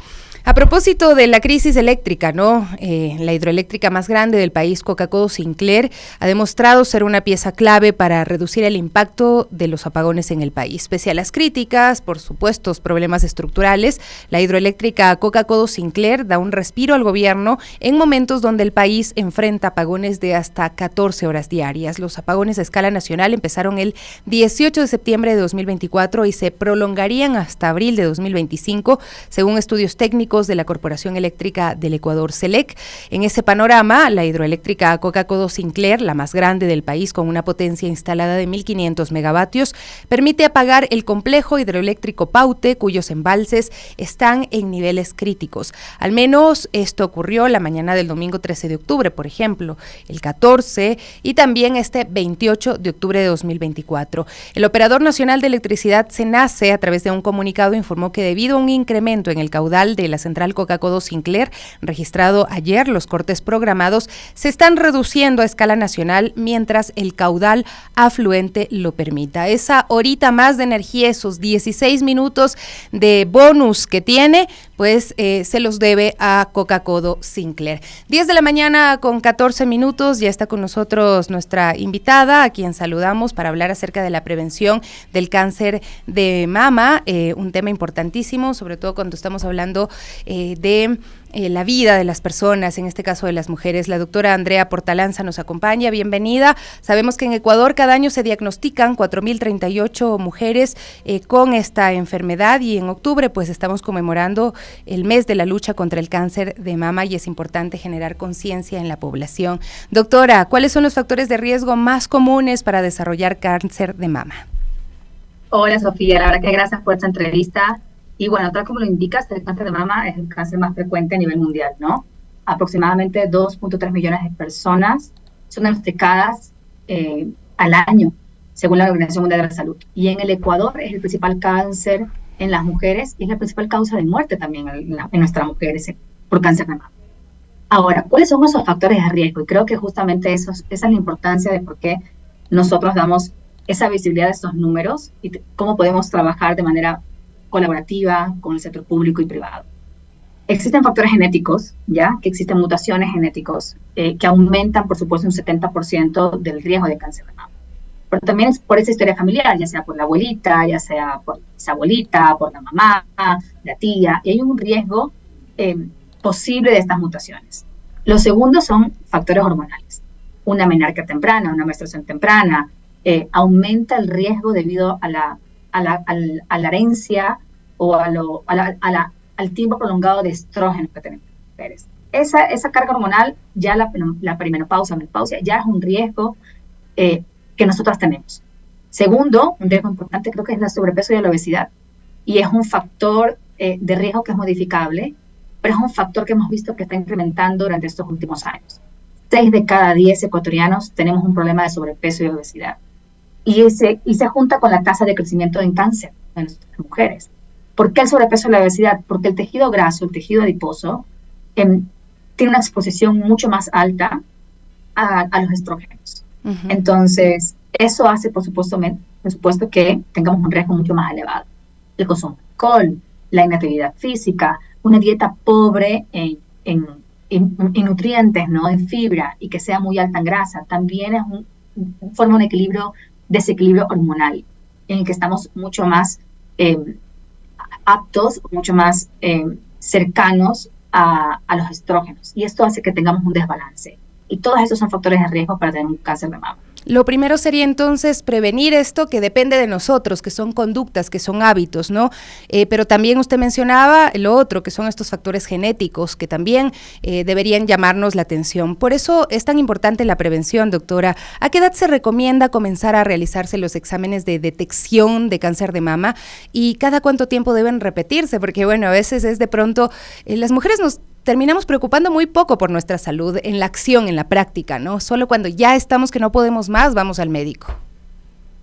S1: A propósito de la crisis eléctrica, ¿no? La hidroeléctrica más grande del país, Coca-Codo Sinclair, ha demostrado ser una pieza clave para reducir el impacto de los apagones en el país. Pese a las críticas por supuestos problemas estructurales, la hidroeléctrica Coca-Codo Sinclair da un respiro al gobierno en momentos donde el país enfrenta apagones de hasta 14 horas diarias. Los apagones a escala nacional empezaron el 18 de septiembre de 2024 y se prolongarían hasta abril de 2025, según estudios técnicos de la Corporación Eléctrica del Ecuador, CELEC. En ese panorama, la hidroeléctrica Coca-Codo Sinclair, la más grande del país con una potencia instalada de 1.500 megavatios, permite apagar el complejo hidroeléctrico Paute, cuyos embalses están en niveles críticos. Al menos esto ocurrió la mañana del domingo 13 de octubre, por ejemplo, el 14 y también este 28 de octubre de 2024. El Operador Nacional de Electricidad, CENACE, a través de un comunicado informó que debido a un incremento en el caudal de la central Coca-Codo Sinclair, registrado ayer, los cortes programados se están reduciendo a escala nacional mientras el caudal afluente lo permita. Esa horita más de energía, esos 16 minutos de bonus que tiene, se los debe a Coca-Codo Sinclair. 10 de la mañana con 14 minutos, ya está con nosotros nuestra invitada, a quien saludamos para hablar acerca de la prevención del cáncer de mama, un tema importantísimo, sobre todo cuando estamos hablando de la vida de las personas, en este caso de las mujeres. La doctora Andrea Portalanza nos acompaña, bienvenida. Sabemos que en Ecuador cada año se diagnostican 4.038 mujeres con esta enfermedad y en octubre estamos conmemorando el mes de la lucha contra el cáncer de mama y es importante generar conciencia en la población. Doctora, ¿cuáles son los factores de riesgo más comunes para desarrollar cáncer de mama?
S13: Hola Sofía, la verdad que gracias por esta entrevista. Y bueno, tal como lo indicas, el cáncer de mama es el cáncer más frecuente a nivel mundial, ¿no? Aproximadamente 2.3 millones de personas son diagnosticadas al año, según la Organización Mundial de la Salud. Y en el Ecuador es el principal cáncer en las mujeres y es la principal causa de muerte también en nuestras mujeres por cáncer de mama. Ahora, ¿cuáles son esos factores de riesgo? Y creo que justamente esa es la importancia de por qué nosotros damos esa visibilidad de estos números y cómo podemos trabajar de manera colaborativa con el sector público y privado. Existen factores genéticos, ya que existen mutaciones genéticos que aumentan, por supuesto, un 70% del riesgo de cáncer de mama. Pero también es por esa historia familiar, ya sea por la abuelita, ya sea por esa abuelita, por la mamá, la tía, y hay un riesgo posible de estas mutaciones. Los segundos son factores hormonales. Una menarquia temprana, una menstruación temprana, aumenta el riesgo debido a la herencia o al tiempo prolongado de estrógenos que tenemos las mujeres. Esa carga hormonal, ya la perimenopausia, menopausia, ya es un riesgo que nosotras tenemos. Segundo, un riesgo importante creo que es el sobrepeso y la obesidad. Y es un factor de riesgo que es modificable, pero es un factor que hemos visto que está incrementando durante estos últimos años. 6 de cada 10 ecuatorianos tenemos un problema de sobrepeso y obesidad. Y se junta con la tasa de crecimiento en cáncer de nuestras mujeres. ¿Por qué el sobrepeso y la obesidad? Porque el tejido graso, el tejido adiposo, tiene una exposición mucho más alta a los estrógenos. Uh-huh. Entonces, eso hace, por supuesto, que tengamos un riesgo mucho más elevado. El consumo de alcohol, la inactividad física, una dieta pobre en nutrientes, ¿no? En fibra y que sea muy alta en grasa, también forma un desequilibrio hormonal en el que estamos mucho más aptos, mucho más cercanos a los estrógenos. Y esto hace que tengamos un desbalance. Y todos esos son factores de riesgo para tener un cáncer de mama.
S1: Lo primero sería entonces prevenir esto que depende de nosotros, que son conductas, que son hábitos, ¿no? Pero también usted mencionaba lo otro, que son estos factores genéticos, que también deberían llamarnos la atención. Por eso es tan importante la prevención, doctora. ¿A qué edad se recomienda comenzar a realizarse los exámenes de detección de cáncer de mama y cada cuánto tiempo deben repetirse? Porque bueno, a veces es de pronto, las mujeres nos terminamos preocupando muy poco por nuestra salud en la acción, en la práctica, ¿no? Solo cuando ya estamos que no podemos más, vamos al médico.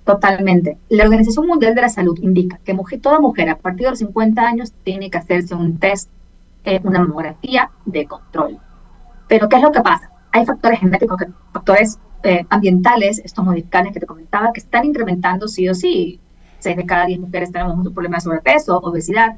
S13: Totalmente. La Organización Mundial de la Salud indica que toda mujer a partir de los 50 años tiene que hacerse un test, una mamografía de control. Pero ¿qué es lo que pasa? Hay factores genéticos, factores ambientales, estos modificantes que te comentaba, que están incrementando sí o sí. 6 de cada 10 mujeres tenemos un problema de sobrepeso, obesidad.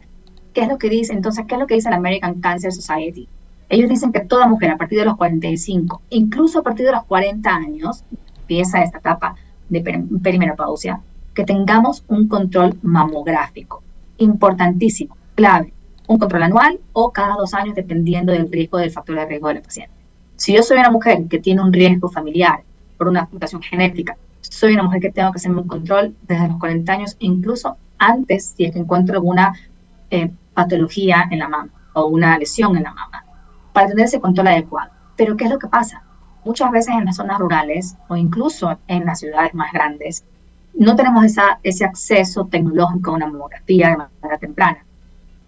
S13: ¿Qué es lo que dice? Entonces, ¿qué es lo que dice la American Cancer Society? Ellos dicen que toda mujer a partir de los 45, incluso a partir de los 40 años, empieza esta etapa de perimenopausia, que tengamos un control mamográfico. Importantísimo, clave. Un control anual o cada 2 años, dependiendo del riesgo, del factor de riesgo de la paciente. Si yo soy una mujer que tiene un riesgo familiar por una mutación genética, soy una mujer que tengo que hacerme un control desde los 40 años, incluso antes, si es que encuentro alguna patología en la mama o una lesión en la mama, para tener ese control adecuado. Pero ¿qué es lo que pasa? Muchas veces en las zonas rurales o incluso en las ciudades más grandes no tenemos ese acceso tecnológico a una mamografía de manera temprana.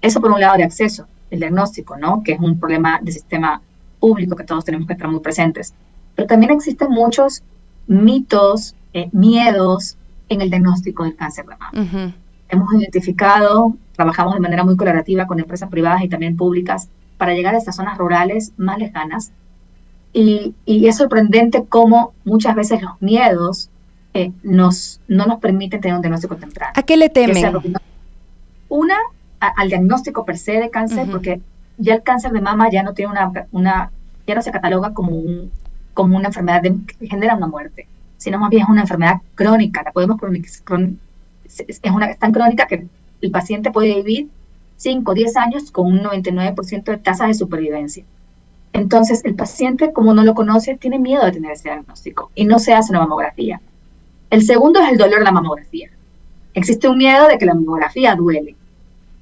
S13: Eso por un lado de acceso, el diagnóstico, ¿no? Que es un problema del sistema público que todos tenemos que estar muy presentes. Pero también existen muchos mitos, miedos en el diagnóstico del cáncer de mama.
S1: Uh-huh.
S13: Hemos identificado, trabajamos de manera muy colaborativa con empresas privadas y también públicas para llegar a estas zonas rurales más lejanas. Y es sorprendente cómo muchas veces los miedos no nos permiten tener un diagnóstico temprano.
S1: ¿A qué le temen?
S13: Al diagnóstico per se de cáncer, uh-huh. Porque ya el cáncer de mama ya no tiene ya no se cataloga como una enfermedad que genera una muerte, sino más bien es una enfermedad crónica. La podemos es tan crónica que el paciente puede vivir 5 o 10 años con un 99% de tasas de supervivencia. Entonces, el paciente, como no lo conoce, tiene miedo de tener ese diagnóstico y no se hace una mamografía. El segundo es el dolor de la mamografía. Existe un miedo de que la mamografía duele.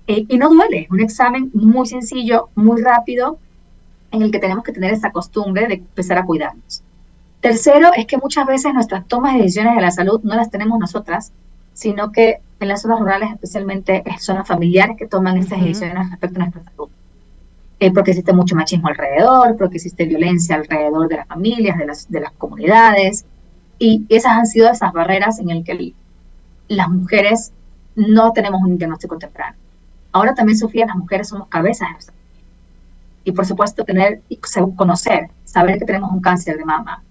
S13: Y no duele, es un examen muy sencillo, muy rápido, en el que tenemos que tener esa costumbre de empezar a cuidarnos. Tercero, es que muchas veces nuestras tomas de decisiones de la salud no las tenemos nosotras, sino que en las zonas rurales, especialmente zonas familiares, que toman estas decisiones respecto a nuestra salud. Porque existe mucho machismo alrededor, porque existe violencia alrededor de las familias, de las comunidades, y esas han sido esas barreras en las que las mujeres no tenemos un diagnóstico temprano. Ahora también, Sofía, las mujeres somos cabezas de nuestra familia. Y por supuesto, conocer, saber que tenemos un cáncer de mama,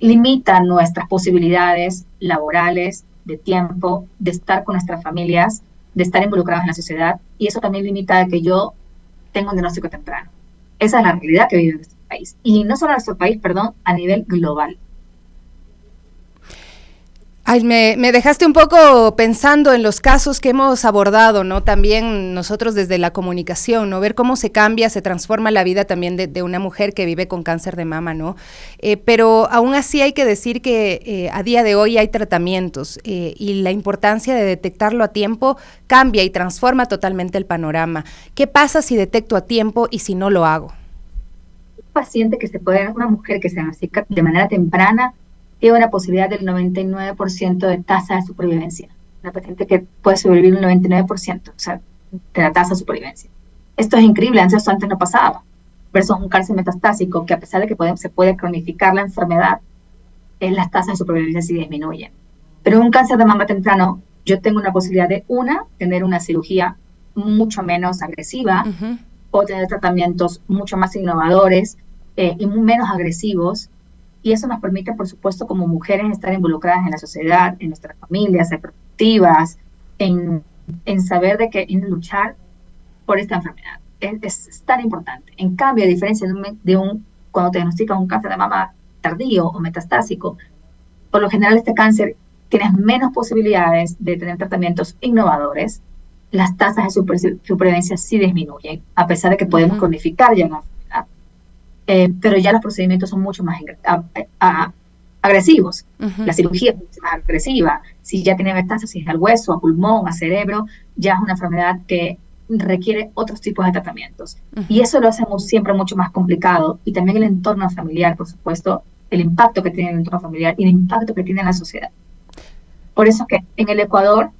S13: limita nuestras posibilidades laborales, de tiempo, de estar con nuestras familias, de estar involucrados en la sociedad, y eso también limita a que yo tenga un diagnóstico temprano. Esa es la realidad que vive en nuestro país. Y no solo en nuestro país, a nivel global.
S1: Ay, me dejaste un poco pensando en los casos que hemos abordado, ¿no? También nosotros desde la comunicación, ¿no? Ver cómo se cambia, se transforma la vida también de una mujer que vive con cáncer de mama, ¿no? Pero aún así hay que decir que a día de hoy hay tratamientos y la importancia de detectarlo a tiempo cambia y transforma totalmente el panorama. ¿Qué pasa si detecto a tiempo y si no lo hago?
S13: Una mujer que se diagnostica de manera temprana, tiene una posibilidad del 99% de tasa de supervivencia. Una paciente que puede sobrevivir un 99%, o sea, de la tasa de supervivencia. Esto es increíble, eso antes no pasaba. Versus un cáncer metastásico, que a pesar de que se puede cronificar la enfermedad, las tasas de supervivencia sí disminuyen. Pero en un cáncer de mama temprano, yo tengo una posibilidad de tener una cirugía mucho menos agresiva, uh-huh. O tener tratamientos mucho más innovadores y menos agresivos. Y eso nos permite, por supuesto, como mujeres, estar involucradas en la sociedad, en nuestras familias, ser productivas, en saber en luchar por esta enfermedad. Es tan importante. En cambio, a diferencia cuando te diagnostican un cáncer de mama tardío o metastásico, por lo general este cáncer tienes menos posibilidades de tener tratamientos innovadores. Las tasas de supervivencia sí disminuyen, a pesar de que podemos cronificar ya una enfermedad. Pero ya los procedimientos son mucho más agresivos. La cirugía es más agresiva. Si ya tiene metástasis al hueso, a pulmón, a cerebro, ya es una enfermedad que requiere otros tipos de tratamientos. Y eso lo hace siempre mucho más complicado. Y también el entorno familiar, por supuesto, el impacto que tiene en el entorno familiar y el impacto que tiene en la sociedad. Por eso que en el Ecuador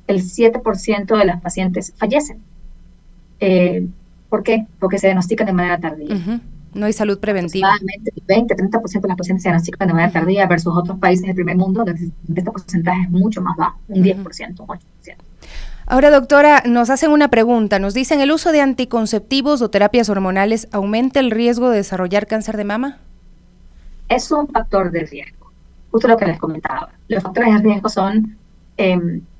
S13: el 7% de las pacientes fallecen. ¿Por qué? Porque se diagnostican de manera tardía.
S1: No hay salud preventiva.
S13: Aproximadamente 20-30% de las pacientes se diagnostican de manera tardía versus otros países del primer mundo, donde este porcentaje es mucho más bajo, un 10%, un 8%.
S1: Ahora, doctora, nos hacen una pregunta. Nos dicen, ¿el uso de anticonceptivos o terapias hormonales aumenta el riesgo de desarrollar cáncer de mama?
S13: Es un factor de riesgo. Justo lo que les comentaba. Los factores de riesgo son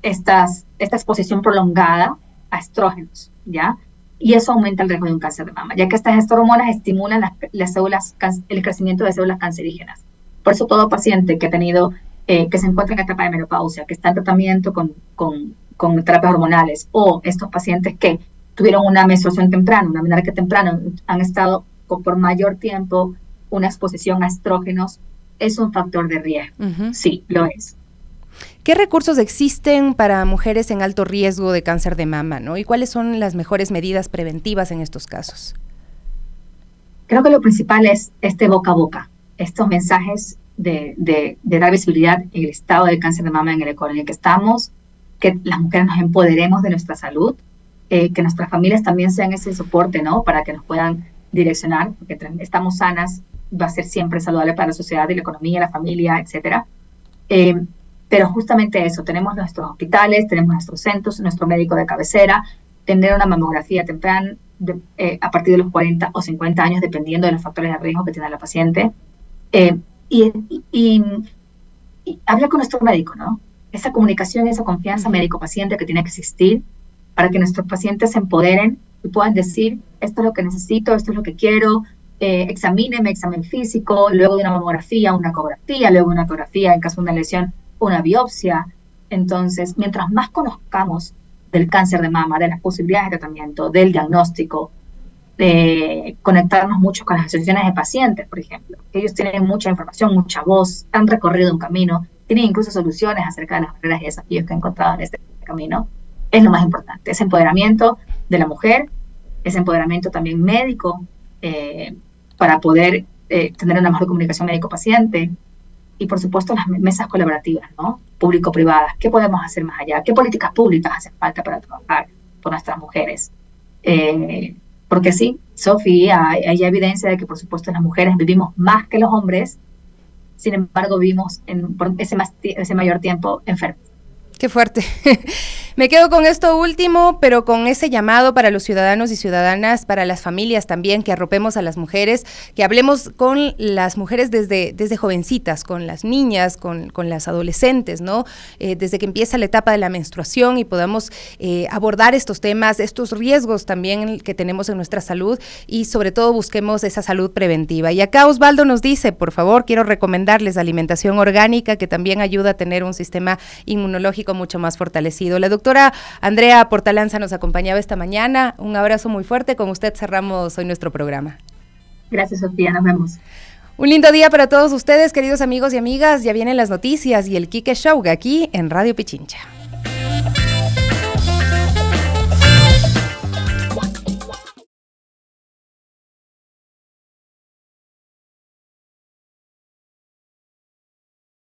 S13: esta exposición prolongada a estrógenos, ¿ya? Y eso aumenta el riesgo de un cáncer de mama, ya que estas hormonas estimulan las células, el crecimiento de células cancerígenas. Por eso todo paciente que ha tenido, que se encuentra en etapa de menopausia, que está en tratamiento con terapias hormonales, o estos pacientes que tuvieron una menstruación temprana, una menarquia temprana, han estado por mayor tiempo una exposición a estrógenos, es un factor de riesgo. Sí, lo es.
S1: ¿Qué recursos existen para mujeres en alto riesgo de cáncer de mama, ¿no? ¿Y cuáles son las mejores medidas preventivas en estos casos?
S13: Creo que lo principal es boca a boca, estos mensajes de dar visibilidad en el estado de cáncer de mama en el Ecuador en el que estamos, que las mujeres nos empoderemos de nuestra salud, que nuestras familias también sean ese soporte, ¿no? Para que nos puedan direccionar, porque estamos sanas, va a ser siempre saludable para la sociedad y la economía, la familia, etcétera. Pero justamente eso, tenemos nuestros hospitales, tenemos nuestros centros, nuestro médico de cabecera, tener una mamografía temprana a partir de los 40 o 50 años, dependiendo de los factores de riesgo que tiene la paciente. Y hablar con nuestro médico, ¿no? Esa comunicación, esa confianza médico-paciente que tiene que existir para que nuestros pacientes se empoderen y puedan decir, esto es lo que necesito, esto es lo que quiero, examíneme, examen físico, luego de una mamografía, una ecografía, luego una ecografía, en caso de una lesión, una biopsia. Entonces, mientras más conozcamos del cáncer de mama, de las posibilidades de tratamiento, del diagnóstico, de conectarnos mucho con las asociaciones de pacientes, por ejemplo. Ellos tienen mucha información, mucha voz, han recorrido un camino, tienen incluso soluciones acerca de las barreras y desafíos que han encontrado en este camino. Es lo más importante, ese empoderamiento de la mujer, ese empoderamiento también médico, para poder tener una mejor comunicación médico-paciente, y por supuesto las mesas colaborativas, ¿no? Público-privadas. ¿Qué podemos hacer más allá? ¿Qué políticas públicas hacen falta para trabajar por nuestras mujeres? Porque sí, Sofi, hay evidencia de que por supuesto las mujeres vivimos más que los hombres, sin embargo vivimos por ese mayor tiempo enfermos.
S1: Qué fuerte. Me quedo con esto último, pero con ese llamado para los ciudadanos y ciudadanas, para las familias también, que arropemos a las mujeres, que hablemos con las mujeres desde jovencitas, con las niñas, con las adolescentes, ¿no? Desde que empieza la etapa de la menstruación y podamos abordar estos temas, estos riesgos también que tenemos en nuestra salud y sobre todo busquemos esa salud preventiva. Y acá Osvaldo nos dice, por favor, quiero recomendarles alimentación orgánica, que también ayuda a tener un sistema inmunológico mucho más fortalecido. La doctora Andrea Portalanza nos acompañaba esta mañana. Un abrazo muy fuerte. Con usted cerramos hoy nuestro programa.
S13: Gracias, Sofía. Nos vemos.
S1: Un lindo día para todos ustedes, queridos amigos y amigas. Ya vienen las noticias y el Quique Show aquí en Radio Pichincha.